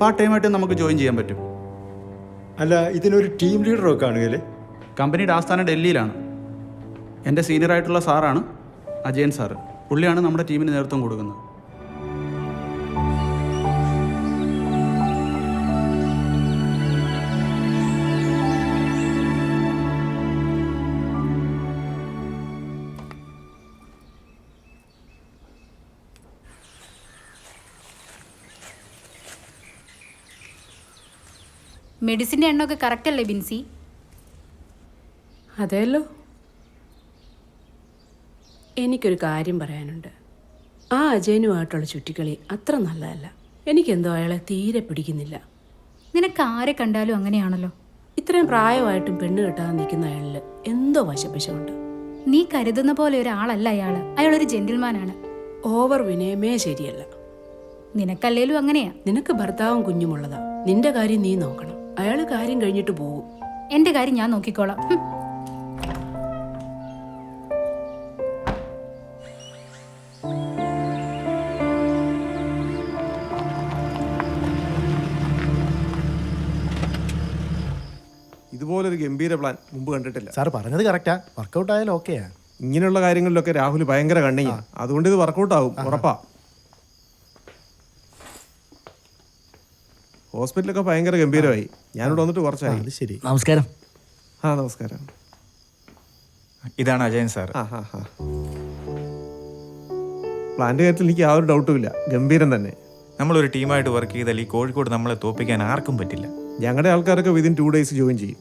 പാർട്ട് ടൈമായിട്ട് നമുക്ക് ജോയിൻ ചെയ്യാൻ പറ്റും. അല്ല, ഇതിനൊരു ടീം ലീഡറൊക്കെ കാണുകയല്ലേ? കമ്പനിയുടെ ആസ്ഥാനം ഡൽഹിയിലാണ്. എൻ്റെ സീനിയറായിട്ടുള്ള സാറാണ് അജയൻ സാറ്. പുള്ളിയാണ് നമ്മുടെ ടീമിന് നേതൃത്വം കൊടുക്കുന്നത്. മെഡിസിൻ്റെ എണ്ണമൊക്കെ കറക്റ്റ് അല്ലേ ബിൻസി? അതെയല്ലോ. എനിക്കൊരു കാര്യം പറയാനുണ്ട്. ആ അജയനുമായിട്ടുള്ള ചുറ്റിക്കളി അത്ര നല്ലതല്ല. എനിക്കെന്തോ അയാളെ തീരെ പിടിക്കുന്നില്ല. നിനക്ക് ആരെ കണ്ടാലും അങ്ങനെയാണല്ലോ. ഇത്രയും പ്രായമായിട്ടും പെണ്ണ് കിട്ടാതെ നിൽക്കുന്ന അയാളിൽ എന്തോ വശപ്പശമുണ്ട്. നീ കരുതുന്ന പോലെ ഒരാളല്ല അയാള്. അയാളൊരു ജെന്റിൽമാനാണ്. ഓവർ വിനയമേ ശരിയല്ല. നിനക്കല്ലേലും അങ്ങനെയാ. നിനക്ക് ഭർത്താവും കുഞ്ഞുമുള്ളതാ. നിന്റെ കാര്യം നീ നോക്കണം. അയാൾ കാര്യം കഴിഞ്ഞിട്ട് പോകും. എന്റെ കാര്യം ഞാൻ നോക്കിക്കോളാം. ഇതുപോലൊരു ഗംഭീര പ്ലാൻ മുമ്പ് കണ്ടിട്ടില്ല. സാർ പറഞ്ഞത് കറക്റ്റാ. വർക്കൗട്ട് ആയാലും ഓക്കെയാ. ഇങ്ങനെയുള്ള കാര്യങ്ങളിലൊക്കെ രാഹുൽ ഭയങ്കര കണ്ണിങ്ങാ. അതുകൊണ്ട് ഇത് വർക്കൗട്ട് ആവും, ഉറപ്പാ. ഹോസ്പിറ്റലൊക്കെ ഭയങ്കര ഗംഭീരമായി. ഞാനിവിടെ വന്നിട്ട് കുറച്ചായി. ശരി. നമസ്കാരം. ആ നമസ്കാരം. ഇതാണ് അജയൻ സാർ. പ്ലാന്റെ കാര്യത്തിൽ എനിക്ക് യാതൊരു ഡൗട്ടും ഇല്ല. ഗംഭീരം തന്നെ. നമ്മളൊരു ടീമായിട്ട് വർക്ക് ചെയ്താൽ ഈ കോഴിക്കോട് നമ്മളെ തോപ്പിക്കാൻ ആർക്കും പറ്റില്ല. ഞങ്ങളുടെ ആൾക്കാരൊക്കെ വിതിൻ 2 days ജോയിൻ ചെയ്യും.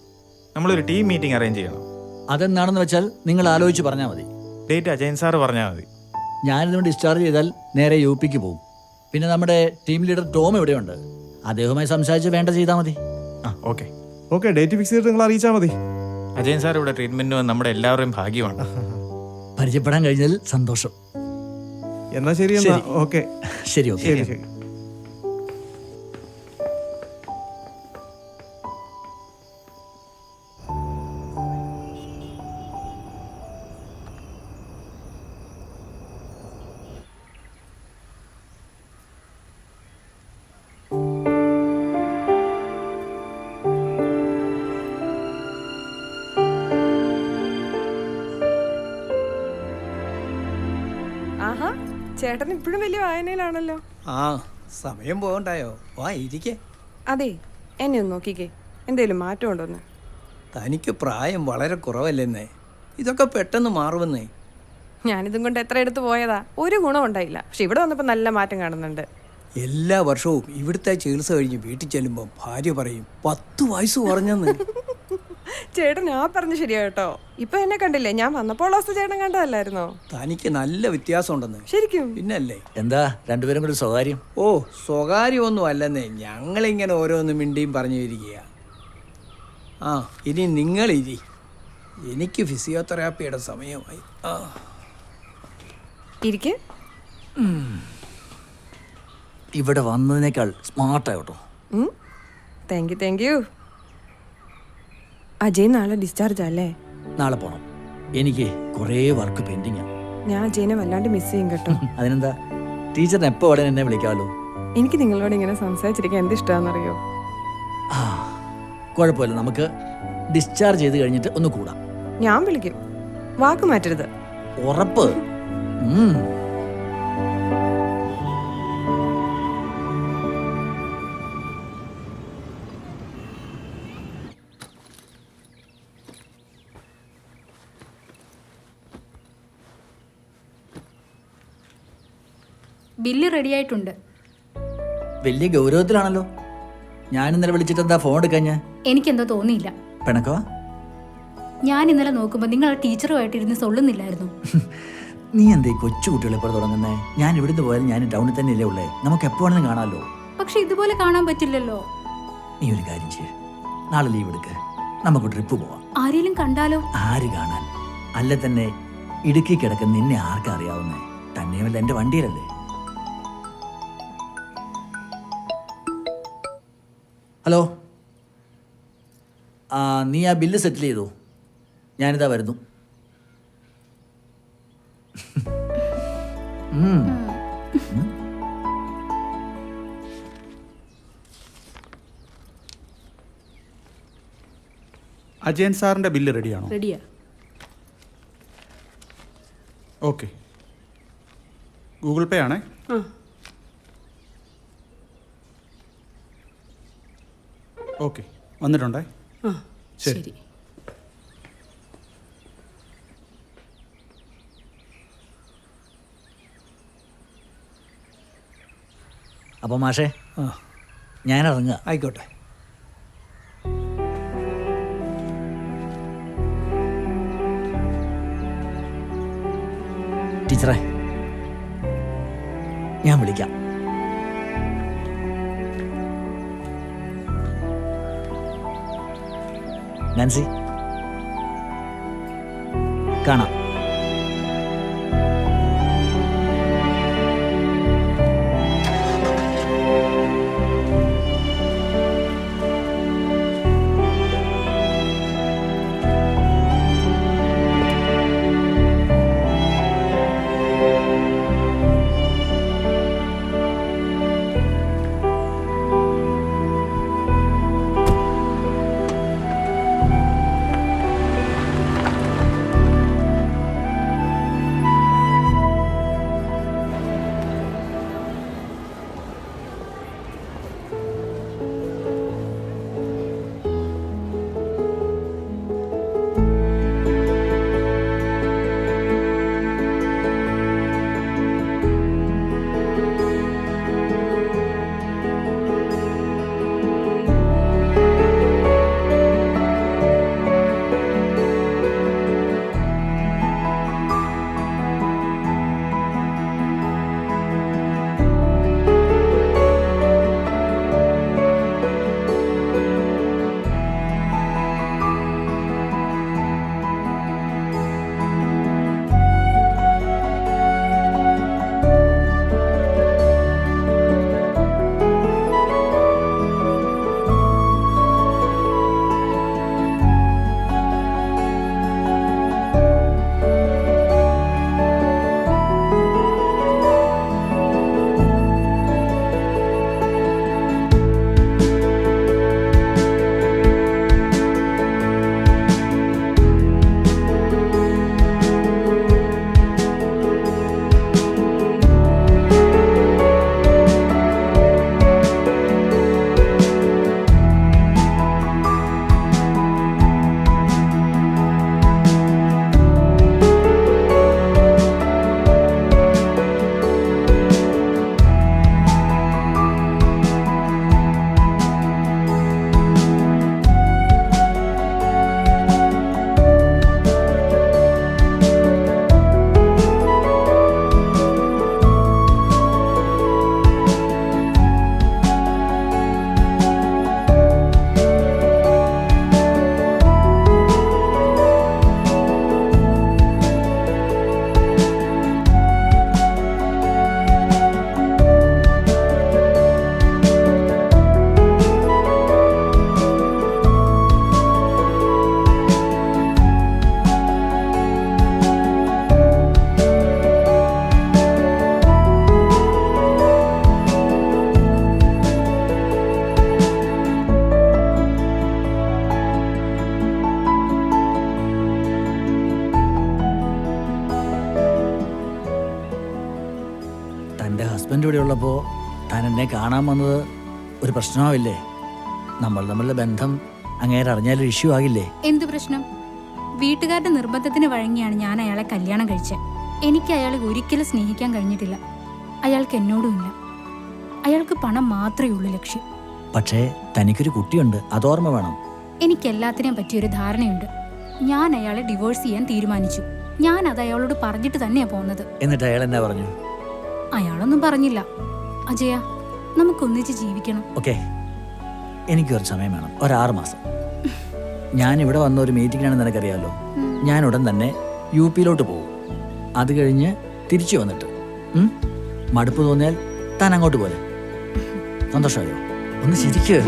നമ്മളൊരു ടീം മീറ്റിംഗ് അറേഞ്ച് ചെയ്യണം. അതെന്താണെന്ന് വെച്ചാൽ നിങ്ങൾ ആലോചിച്ച് പറഞ്ഞാൽ മതി. ഡേറ്റ് അജയൻ സാർ പറഞ്ഞാൽ മതി. ഞാനിതുകൊണ്ട് ഡിസ്ചാർജ് ചെയ്താൽ നേരെ UP പോകും. പിന്നെ നമ്മുടെ ടീം ലീഡർ ടോം ഇവിടെയുണ്ട്. അദ്ദേഹവുമായി സംസാരിച്ച് വേണ്ട ചെയ്താൽ മതി. ഓക്കെ ഓക്കെ, ഡേറ്റ് ഫിക്സ് ചെയ്തിട്ട് നിങ്ങൾ അറിയിച്ചാൽ മതി. അജയൻ സാർ ഇവിടെ ട്രീറ്റ്മെന്റിന് വന്ന് നമ്മുടെ എല്ലാവരുടെയും ഭാഗ്യമാണ്. പരിചയപ്പെടാൻ കഴിഞ്ഞതിൽ സന്തോഷം. എന്നാ ശരി. എന്നാ ഓക്കെ. ശരി. ഓക്കെ. ശരി ശരി. ആഹാ, ചേട്ടൻ ഇപ്പോഴും വലിയ വായനയിലാണല്ലോ. ആ, സമയം പോകണ്ടായോ? വാ ഇരിക്കേ. അതെ, എന്നെ ഒന്ന് നോക്കിക്കേ, എന്തേലും മാറ്റം ഉണ്ടോന്ന്. തനിക്ക് പ്രായം വളരെ കുറവല്ലെന്നേ. ഇതൊക്കെ പെട്ടെന്ന് മാറുമെന്നേ. ഞാനിതും കൊണ്ട് എത്ര എടുത്ത് പോയതാ, ഒരു ഗുണം ഉണ്ടായില്ല. പക്ഷെ ഇവിടെ വന്നപ്പോൾ നല്ല മാറ്റം കാണുന്നുണ്ട്. എല്ലാ വർഷവും ഇവിടുത്തെ ചികിത്സ കഴിഞ്ഞ് വീട്ടിൽ ചെല്ലുമ്പോൾ ഭാര്യ പറയും 10 വയസ്സ് കുറഞ്ഞെന്ന്. ചേട്ടൻ ആ പറഞ്ഞു ശരിയാ കേട്ടോ. ഇപ്പൊ എന്നെ കണ്ടില്ലേ? ഞാൻ വന്നപ്പോൾ അവസ്ഥ ചേട്ടൻ കണ്ടതല്ലായിരുന്നോ? തനിക്ക് നല്ല വ്യത്യാസം ഉണ്ടെന്ന്. ശരിക്കും? പിന്നല്ലേ. എന്താ രണ്ടുപേരും കൂടി സ്വകാര്യം? ഓ, സ്വകാര്യമൊന്നും അല്ലെന്നേ. ഞങ്ങളിങ്ങനെ ഓരോന്ന് മിണ്ടിയും പറഞ്ഞു ഇരിക്കുക. ആ, ഇനി നിങ്ങളിരി. എനിക്ക് ഫിസിയോതെറാപ്പിയുടെ സമയമായി. ഇരിക്കെ. ഇവിടെ വന്നതിനേക്കാൾ സ്മാർട്ടായിട്ടോ. Thank you. അജയ് നാളെ ഡിസ്ചാർജ് അല്ലേ? നാളെ പോണം. എനിക്ക് കുറേ വർക്ക് പെൻഡിങ്. ഞാൻ അജയനെ വല്ലാണ്ട് മിസ് ചെയ്യും കേട്ടോ. അതിനെന്താ, ടീച്ചറിന് എപ്പോ വേണേ എന്നെ വിളിക്കാമല്ലോ. എനിക്ക് നിങ്ങളോട് ഇങ്ങനെ സംസാരിച്ചിരിക്കാൻ എന്ത് ഇഷ്ടമാണെന്നറിയോ? കുഴപ്പമില്ല, നമുക്ക് ഡിസ്ചാർജ് ചെയ്ത് കഴിഞ്ഞിട്ട് ഒന്ന് കൂടാം. ഞാൻ വിളിക്കും, വാക്ക് മാറ്റരുത്. ഉറപ്പ്? ബില്ല് റെഡിയായിട്ടുണ്ട്. വലിയ ഗൗരവത്തിലാണല്ലോ. ഞാൻ ഇന്നലെ വിളിച്ചിട്ട് എന്താ ഫോൺ എടുക്കാൻ? എനിക്കെന്തോ തോന്നിയില്ല. പിണക്കോ? ഞാൻ ഇന്നലെ നോക്കുമ്പോൾ നിങ്ങൾ ആ ടീച്ചറുമായിട്ട് ഇരുന്ന് സൊള്ളുന്നില്ലായിരുന്നു. നീ എന്തേ കൊച്ചു കുട്ടികളെ പോലെ തുടങ്ങുന്നേ? ഞാൻ ഇവിടുന്ന് പോയാലും ഞാൻ ടൗണിൽ തന്നെ ഇല്ലേ ഉള്ളേ. നമുക്ക് എപ്പോഴാണെന്ന് കാണാമല്ലോ. പക്ഷെ ഇതുപോലെ കാണാൻ പറ്റില്ലല്ലോ. നീ ഒരു കാര്യം ചെയ്യ്, നാളെ ലീവ് എടുക്ക്, നമുക്ക് ട്രിപ്പ് പോവാം. ആരെങ്കിലും കണ്ടാലോ? ആര് കാണാൻ? അല്ല തന്നെ ഇടുക്കി കിടക്കുന്ന നിന്നെ ആർക്കാ അറിയാവുന്നേ? തന്നെയുമല്ല എൻ്റെ വണ്ടിയിലല്ലേ. ഹലോ, നീ ആ ബില്ല് സെറ്റിൽ ചെയ്തു? ഞാനിതാ വരുന്നു. അജയൻ സാറിൻ്റെ ബില്ല് റെഡിയാണോ? റെഡിയാ. ഓക്കെ, ഗൂഗിൾ പേ ആണേ. ഓക്കെ, വന്നിട്ടുണ്ടേ. ശരി. അപ്പോൾ മാഷേ, ഞാൻ ഇറങ്ങുക. ആയിക്കോട്ടെ. ടീച്ചറെ, ഞാൻ വിളിക്കാം. നാൻസി, കാണാം. തൻ്റെ ഹസ്ബൻഡ് ഇവിടെ ഉള്ളപ്പോൾ താൻ എന്നെ കാണാൻ വന്നത് ഒരു പ്രശ്നമാവില്ലേ? നമ്മൾ തമ്മിലുള്ള ബന്ധം അങ്ങേരെ അറിഞ്ഞാലൊരു ഇഷ്യൂ ആകില്ലേ? എന്ത് പ്രശ്നം? വീട്ടുകാരുടെ നിർബന്ധത്തിന് വഴങ്ങിയാണ് ഞാൻ അയാളെ കല്യാണം കഴിച്ചത്. എനിക്ക് അയാളെ ഒരിക്കലും സ്നേഹിക്കാൻ കഴിഞ്ഞിട്ടില്ല. അയാൾക്ക് എന്നോടുമില്ല. അയാൾക്ക് പണം മാത്രമേ ഉള്ളൂ ലക്ഷ്യം. പക്ഷേ തനിക്കൊരു കുട്ടിയുണ്ട്, അതോർമ്മ വേണം. എനിക്ക് എല്ലാത്തിനെയും പറ്റിയൊരു ധാരണയുണ്ട്. ഞാൻ അയാളെ ഡിവോഴ്സ് ചെയ്യാൻ തീരുമാനിച്ചു. ഞാൻ അത് അയാളോട് പറഞ്ഞിട്ട് തന്നെയാ പോകുന്നത്. എന്നിട്ട് അയാൾ എന്നാ പറഞ്ഞു? അയാളൊന്നും പറഞ്ഞില്ല. അജയ, നമുക്കൊന്നിച്ച് ജീവിക്കണം. ഓക്കെ, എനിക്ക് കുറച്ച് സമയം വേണം, ഒരു 6 മാസം. ഞാൻ ഇവിടെ വന്ന ഒരു മീറ്റിങ്ങിനാണെന്ന് നിനക്കറിയാമല്ലോ. ഞാൻ ഉടൻ തന്നെ UP-ലോട്ട് പോകും. അത് കഴിഞ്ഞ് തിരിച്ചു വന്നിട്ട് മടുപ്പ് തോന്നിയാൽ താൻ അങ്ങോട്ട് പോലെ. സന്തോഷമായോ? ഒന്ന് ശരിക്ക്.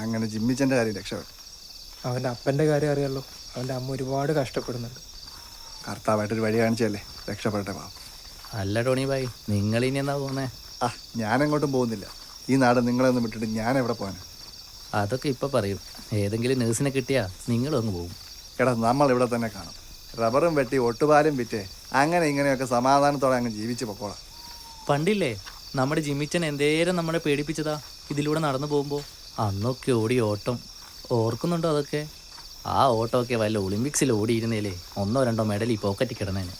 അങ്ങനെ ജിമ്മിച്ചൻ്റെ കാര്യം രക്ഷപ്പെട്ടു. അവൻ്റെ അപ്പൻ്റെ കാര്യം അറിയാമല്ലോ. അവൻ്റെ അമ്മ ഒരുപാട് കഷ്ടപ്പെടുന്നുണ്ട്. കർത്താവായിട്ടൊരു വഴി കാണിച്ചല്ലേ, രക്ഷപ്പെടട്ടെ പാവം. അല്ല ടോണി ഭായി, നിങ്ങൾ ഇനി എന്നാ പോകുന്നേ? ഞാനെങ്ങോട്ടും പോകുന്നില്ല. ഈ നാട് നിങ്ങളൊന്നും വിട്ടിട്ട് ഞാൻ എവിടെ പോകാൻ? അതൊക്കെ ഇപ്പം പറയും. ഏതെങ്കിലും നേഴ്സിനെ കിട്ടിയാ നിങ്ങളും അങ്ങ് പോകും. എടാ, നമ്മൾ ഇവിടെ തന്നെ കാണും. റബ്ബറും വെട്ടി ഒട്ടുപാലും വിറ്റ് അങ്ങനെ ഇങ്ങനെയൊക്കെ സമാധാനത്തോടെ അങ്ങ് ജീവിച്ച് പൊക്കോളാം. പണ്ടില്ലേ നമ്മുടെ ജിമ്മിച്ചൻ എന്തേരം നമ്മളെ പേടിപ്പിച്ചതാ ഇതിലൂടെ നടന്നു പോകുമ്പോൾ. അന്നൊക്കെ ഓടി ഓട്ടം ഓർക്കുന്നുണ്ടോ? അതൊക്കെ ആ ഓട്ടമൊക്കെ വല്ല ഒളിമ്പിക്സിൽ ഓടിയിരുന്നേലേ 1 2 മെഡൽ ഈ പോക്കറ്റിൽ കിടന്നേനെ.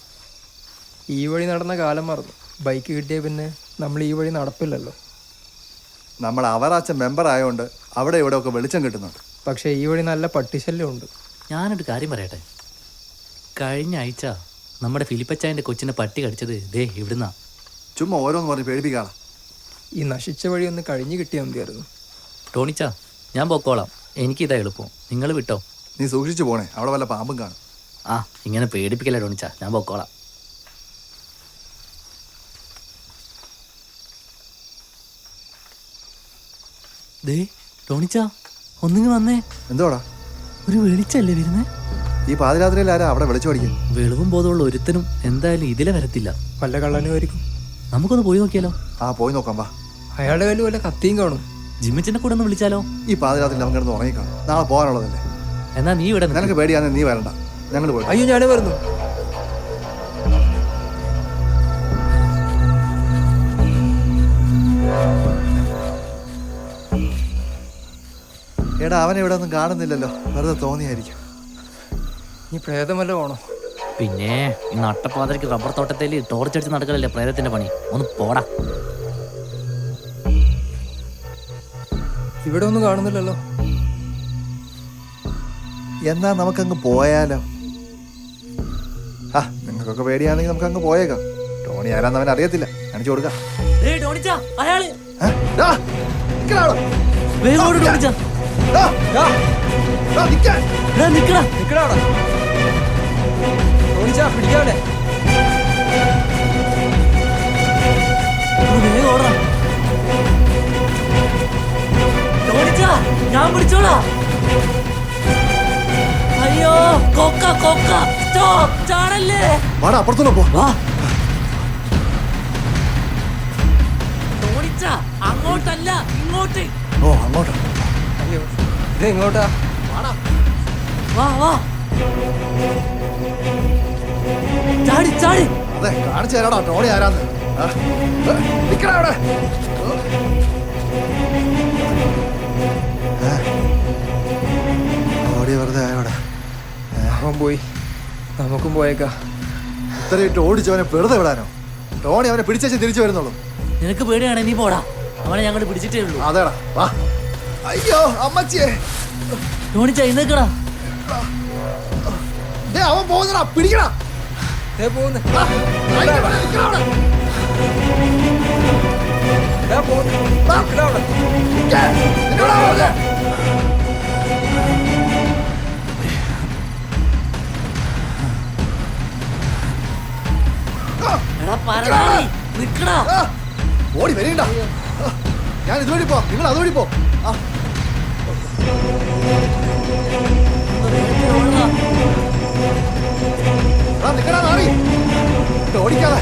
ഈ വഴി നടന്ന കാലം മറന്നു. ബൈക്ക് കിട്ടിയ പിന്നെ നമ്മൾ ഈ വഴി നടപ്പില്ലല്ലോ. നമ്മൾ അവറാച്ച മെമ്പർ ആയതുകൊണ്ട് അവിടെ ഇവിടെ ഒക്കെ വെളിച്ചം കിട്ടുന്നുണ്ട്. പക്ഷേ ഈ വഴി നല്ല പട്ടിശല്യമുണ്ട്. ഞാനൊരു കാര്യം പറയട്ടെ. കഴിഞ്ഞ ആഴ്ച നമ്മുടെ ഫിലിപ്പച്ചായൻ്റെ കൊച്ചിനെ പട്ടി കടിച്ചത് ദേ ഇവിടുന്നാ. ചുമ്മാ ഓരോന്ന് പറഞ്ഞ് പേടിപ്പിക്കാളാം. ഈ നശിച്ച വഴി ഒന്ന് കഴിഞ്ഞു കിട്ടിയാൽ മതിയായിരുന്നു. ടോണിച്ചാ, ഞാൻ പൊക്കോളാം. എനിക്കിതാ എളുപ്പം. നിങ്ങൾ വിട്ടോ. നീ സൂക്ഷിച്ചു പോണേ, അവിടെ വല്ല പാമ്പും കാണും. ഇങ്ങനെ പേടിപ്പിക്കല്ലേ ടോണിച്ചാ, ഞാൻ പൊക്കോളാം. ദേ ടോണിച്ചാ, ഒന്നിങ്ങ് വന്നേ. എന്തോടാ? ഒരു വെളിച്ചല്ലേ വരുന്നേ? ഈ പാതിരാത്രിയിൽ ആരാ അവിടെ വിളിച്ചു പഠിക്കും? വെളിവും ബോധമുള്ള ഒരുത്തനും എന്തായാലും ഇതിലെ വരത്തില്ല. വല്ല കള്ളനുമായിരിക്കും. നമുക്കൊന്ന് പോയി നോക്കിയാലോ? പോയി നോക്കാം വാ. അയാളുടെ കയ്യിൽ വല്ല കത്തിയും കാണും. ജിമ്മിച്ചന്റെ കൂടെ ഒന്ന് വിളിച്ചാലോ? ഈ പാതിരാത്രിയിൽ നമുക്ക് കിടന്ന് ഉറങ്ങിക്കാണും. നാളെ പോകാനുള്ളതല്ലേ. എന്നാ നീ ഇവിടെ നിനക്ക് പേടിയാന്ന് നീ വരണ്ട, ഞങ്ങൾ പോയി. അയ്യോ, ഞാനേ വരുന്നു. എടാ, അവനെ ഇവിടെ ഒന്നും കാണുന്നില്ലല്ലോ, വെറുതെ തോന്നിയായിരിക്കും. നീ പ്രേതമല്ല പോണോ? പിന്നെ ഈ നട്ടപ്പാതിരക്ക് റബ്ബർ തോട്ടത്തിൽ ടോർച്ചടിച്ച് നടക്കലല്ലേ പ്രേതത്തിന്റെ പണി. ഒന്ന് പോടാ. ഇവിടെ ഒന്നും കാണുന്നില്ലല്ലോ. എന്നാ നമുക്കങ്ങ് പോയാലോ? നിങ്ങൾക്കൊക്കെ പേടിയാണെങ്കിൽ നമുക്കങ്ങ് പോയേക്കാം. ടോണി ആരാന്ന് അവൻ അറിയത്തില്ല, കാണിച്ചു കൊടുക്കാം. ഞാൻ പിടിച്ചോളാം. അയ്യോ, കൊക്ക കൊക്ക, സ്റ്റോപ്പ്, ചാടല്ലേ. വാടാ, അപ്പുറത്തോട്ട് പോ. ടോണിച്ചാ, അങ്ങോട്ടല്ല ഇങ്ങോട്ട്. ഓ, അങ്ങോട്ടാ. അയ്യോ, ഇത് എങ്ങോട്ടാ? വാ വാ, ചാടി ചാടി. അതെ, കാണിച്ചു തരാടാ ടോണി ആരാന്ന്. നിക്കടാ അവിടെ. ഓടി വെറുതെ ആയോടെ. അവൻ പോയി, നമുക്കും പോയേക്കാ. ഇത്രയിട്ട് ഓടിച്ചവനെ വെറുതെ വിടാനോ? ടോണി അവനെ പിടിച്ചു തിരിച്ചു വരുന്നുള്ളൂ. നിനക്ക് പേടിയാണ്, നീ പോടാ. അവനെ ഞങ്ങൾ പിടിച്ചിട്ടേ ഉള്ളൂ. അതേടാ, വാ. അയ്യോ അമ്മച്ചിയെ. ടോണിച്ചാ, ഇന്നേക്കടാ. അവൻ പോകുന്നടാ, പിടിക്കടാ. പോകുന്നു. ഓടി വരേണ്ട. ഞാൻ ഇതുവഴി പോ, നിങ്ങൾ അതുവഴി പോ. നിക്കടാ മാറി, ഓടിക്കാതെ.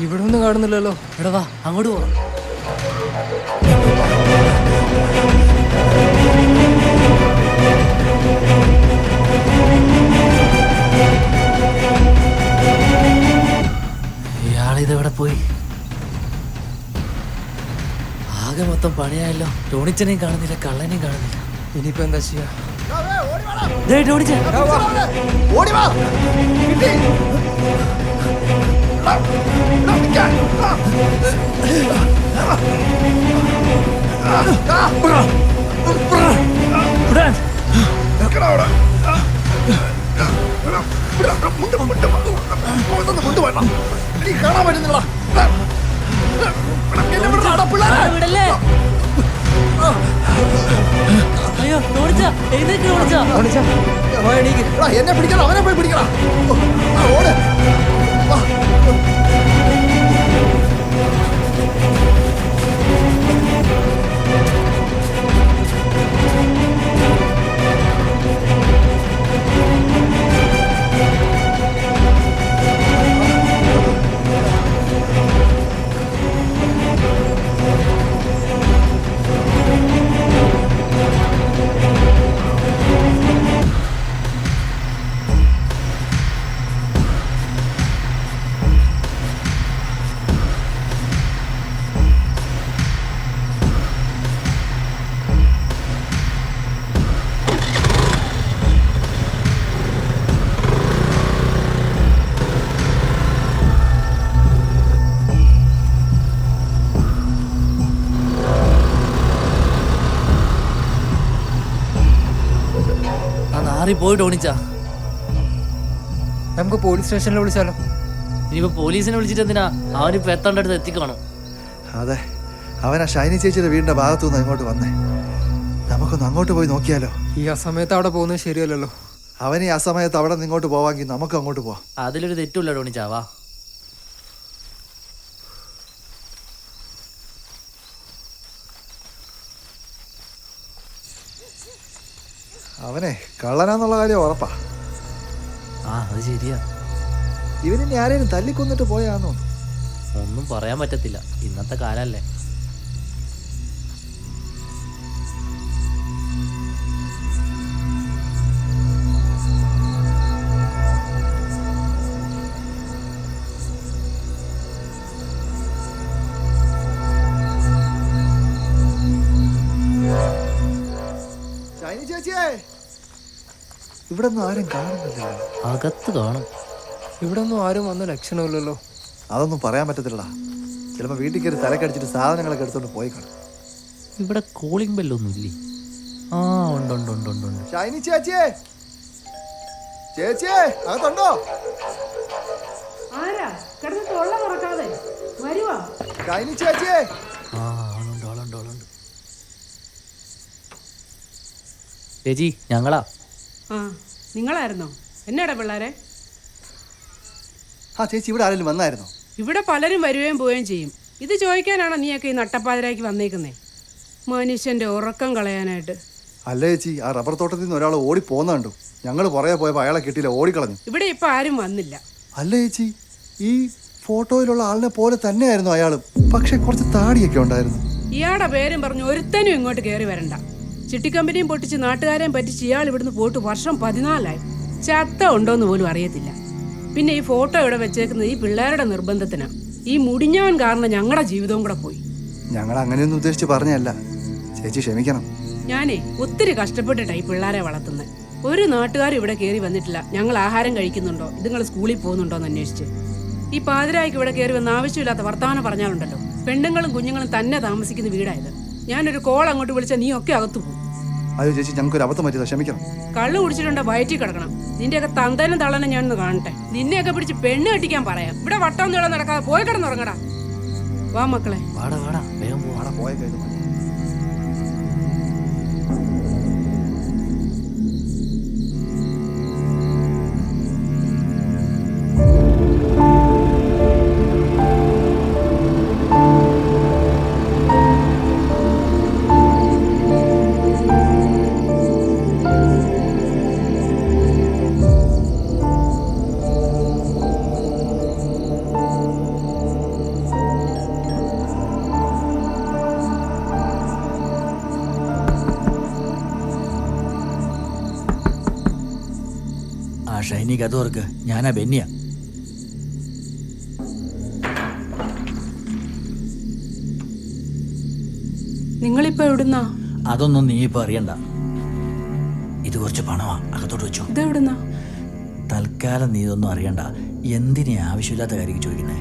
ഇവിടെ ഒന്നും കാണുന്നില്ലല്ലോ. എടാ വാ, അങ്ങോട്ട് പോവാം. ഇയാളിതെവിടെ പോയി? ആകെ മൊത്തം പണിയായല്ലോ. ടോണിച്ചനെയും കാണുന്നില്ല, കള്ളനെയും കാണുന്നില്ല. ഇനിയിപ്പോ എന്താ ചെയ്യാ? ദേ ടോണിച്ചൻ. കാണാൻ പറ്റുന്നില്ല. അയ്യോ ടോണിച്ച, എഴുന്നേക്ക് ടോണിച്ച. എന്നെ പിടിക്കണം, അവനെ പോയി പിടിക്കണം. ഓട്. പോയി ടോണിച്ച. നമുക്ക് പോലീസ് സ്റ്റേഷനിൽ വിളിച്ചാലോ? ഇനിയിപ്പോ പോലീസിനെ വിളിച്ചിട്ട് എന്തിനാ? അവനിപ്പോ എത്തേണ്ട അടുത്ത് എത്തിക്കാണും. അതെ, അവൻ ആ ഷൈനി ചേച്ചിയുടെ വീടിന്റെ ഭാഗത്തുനിന്ന് ഇങ്ങോട്ട് വന്നേ. നമുക്കൊന്ന് അങ്ങോട്ട് പോയി നോക്കിയാലോ? ഈ അസമയത്ത് അവിടെ പോകുന്നത് ശരിയല്ലല്ലോ. അവൻ ഈ അസമയത്ത് അവിടെ നിന്ന് ഇങ്ങോട്ട് പോവാമെങ്കിൽ നമുക്ക് അങ്ങോട്ട് പോവാം. അതിലൊരു തെറ്റുമില്ല ടോണിച്ചാവാ. അവനെ കള്ളനാന്നുള്ള കാര്യം ഉറപ്പാ. അത് ശരിയാ. ഇവനിനി ആരെയും തല്ലിക്കൊന്നിട്ട് പോയാന്നോ? ഒന്നും പറയാൻ പറ്റത്തില്ല, ഇന്നത്തെ കാലല്ലേ. ഇവിടെ ഒന്നും ആരും കാണുന്നില്ല. അകത്ത് കാണും. ഇവിടെ ഒന്നും ആരും വന്ന ലക്ഷണമില്ലല്ലോ. അതൊന്നും പറയാൻ പറ്റത്തില്ലടാ. ചിലപ്പോ വീട്ടിൽ കയറി തലക്കടിച്ചിട്ട് സാധനങ്ങളൊക്കെ എടുത്തോണ്ട് പോയി കാണും. ഇവിടെ കോളിംഗ് ബെല്ലൊന്നും ഇല്ലേ? ആ ഉണ്ട് ഉണ്ട് ഉണ്ട് ഉണ്ട് ഉണ്ട്. ഷൈനി ചേച്ചിയെ, ചേച്ചിയെ അകത്തുണ്ടോ? ആരാ കിടന്ന് തൊള്ള മറക്കാതെ വരുവാ? ഷൈനി ചേച്ചിയെ. ആ ആളുണ്ട് ആളുണ്ട് ആളുണ്ട്. ചേച്ചി ഞങ്ങളാ. ആ നിങ്ങളായിരുന്നോ? എന്നാടാ പിള്ളേരെ? ആ ചേച്ചി, ഇവിടെ ആരെങ്കിലും വന്നായിരുന്നോ? ഇവിടെ പലരും വരുകയും പോവുകയും ചെയ്യും. ഇത് ചോദിക്കാനാണോ നീയൊക്കെ ഈ നട്ടപ്പാതിരാക്കി വന്നേക്കുന്നേ? മനുഷ്യന്റെ ഉറക്കം കളയാനായിട്ട്. അല്ല ചേച്ചി, ആ റബ്ബർ തോട്ടത്തിൽ നിന്ന് ഒരാൾ ഓടി പോകുന്ന കണ്ടു. ഞങ്ങൾ പുറകെ പോയപ്പോൾ അയാളെ കിട്ടിയില്ല, ഓടിക്കളഞ്ഞു. ഇവിടെ ഇപ്പൊ ആരും വന്നില്ല. അല്ല ചേച്ചി, ഈ ഫോട്ടോയിലുള്ള ആളിനെ പോലെ തന്നെയായിരുന്നു അയാളും, പക്ഷെ കുറച്ച് താടിയൊക്കെ ഉണ്ടായിരുന്നു. ഇയാളുടെ പേരും പറഞ്ഞു ഒരുത്തനും ഇങ്ങോട്ട് കയറി വരണ്ട. ചിട്ടിക്കമ്പനിയും പൊട്ടിച്ച് നാട്ടുകാരെയും പറ്റിച്ച് ഇയാൾ ഇവിടുന്ന് പോയിട്ട് വർഷം 14ആയി. ചത്ത ഉണ്ടോന്ന് പോലും അറിയത്തില്ല. പിന്നെ ഈ ഫോട്ടോ ഇവിടെ വെച്ചേക്കുന്നത് ഈ പിള്ളേരുടെ നിർബന്ധത്തിനാ. ഈ മുടിഞ്ഞവൻ കാരണം ഞങ്ങളുടെ ജീവിതവും കൂടെ പോയി. ഞങ്ങൾ അങ്ങനെയൊന്നും ഉദ്ദേശിച്ച് പറഞ്ഞല്ല ചേച്ചി, ക്ഷമിക്കണം. ഞാനേ ഒത്തിരി കഷ്ടപ്പെട്ടിട്ടാണ് ഈ പിള്ളേരെ വളർത്തുന്നത്. ഒരു നാട്ടുകാരും ഇവിടെ കയറി വന്നിട്ടില്ല. ഞങ്ങൾ ആഹാരം കഴിക്കുന്നുണ്ടോ, ഇതുങ്ങൾ സ്കൂളിൽ പോകുന്നുണ്ടോ എന്ന് അന്വേഷിച്ച്. ഈ പാതിരായ്ക്ക് ഇവിടെ കയറി വന്ന് ആവശ്യമില്ലാത്ത വർത്തമാനം പറഞ്ഞാലുണ്ടല്ലോ. പെണ്ണുങ്ങളും കുഞ്ഞുങ്ങളും തന്നെ താമസിക്കുന്ന വീടായത്. ഞാനൊരു കോൾ അങ്ങോട്ട് വിളിച്ചാൽ നീ ഒക്കെ അകത്തു പോകും. അയ്യോ ചേച്ചി, ഞങ്ങൾക്കൊരു അബദ്ധം പറ്റിയതാ, ക്ഷമിക്കണം. കള്ളു കുടിച്ചിട്ടുണ്ടോ വയറ്റിൽ കിടക്കണം. നിന്റെയൊക്കെ തന്തനും തള്ളനും ഞാനൊന്ന് കാണട്ടെ. നിന്നെയൊക്കെ പിടിച്ച് പെണ്ണ് കെട്ടിക്കാൻ പറയാം. ഇവിടെ വട്ടം നീളം നടക്കാതെ പോയി കിടന്നുറങ്ങടാ. വാ മക്കളെ. വാടാ വാടാ വേഗം പോവാടാ. പോയ കഴിഞ്ഞു. ബെന്നി കഥ ഓർക്ക്, ഞാനാ ബെന്നിയാ. നിങ്ങളിപ്പോ എവിടുന്നാ? അതൊന്നും നീ ഇപ്പൊ അറിയണ്ട. ഇത് കുറച്ച് പണമാ, അകത്തോട്ട് വെച്ചോ. ഇതെവിടുന്നാ? തൽക്കാലം നീ ഇതൊന്നും അറിയണ്ട. എന്തിനാ ആവശ്യമില്ലാത്ത കാര്യം ചോദിക്കുന്നേ?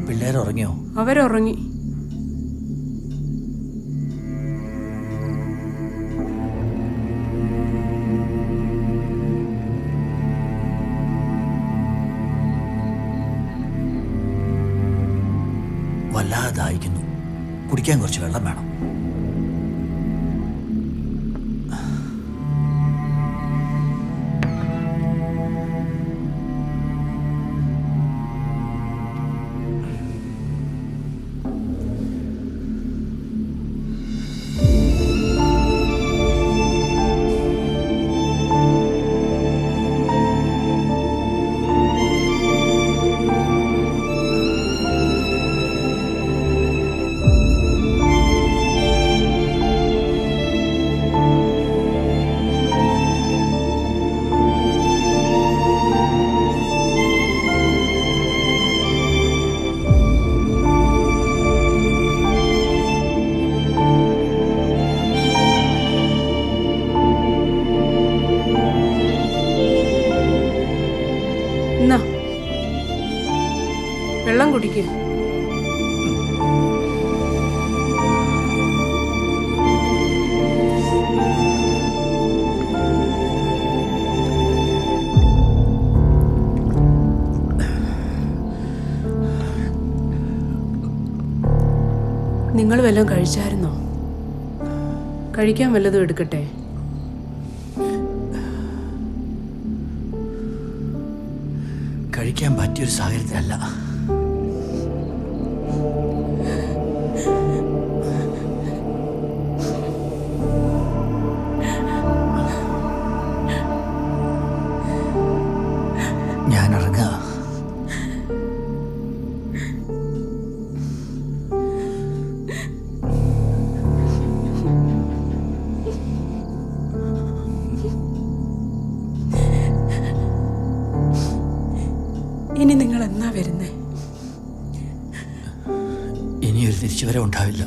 പിള്ളേരുറങ്ങിയോ? അവരുറങ്ങി. വല്ലാതെ ദാഹിക്കുന്നു. കുടിക്കാൻ കുറച്ച് വെള്ളം വേണം. വെള്ളം കുടിക്കുക. നിങ്ങൾ വല്ലതും കഴിച്ചായിരുന്നോ? കഴിക്കാൻ വല്ലതും എടുക്കട്ടെ? കഴിക്കാൻ പറ്റിയൊരു സാഹചര്യത്തിലല്ല. ഞാൻ ഇറങ്ങാം. ഇനി നിങ്ങൾ എന്നാ വരുന്നേ? ഇനിയൊരു തിരിച്ചുവരവ് ഉണ്ടാവില്ല.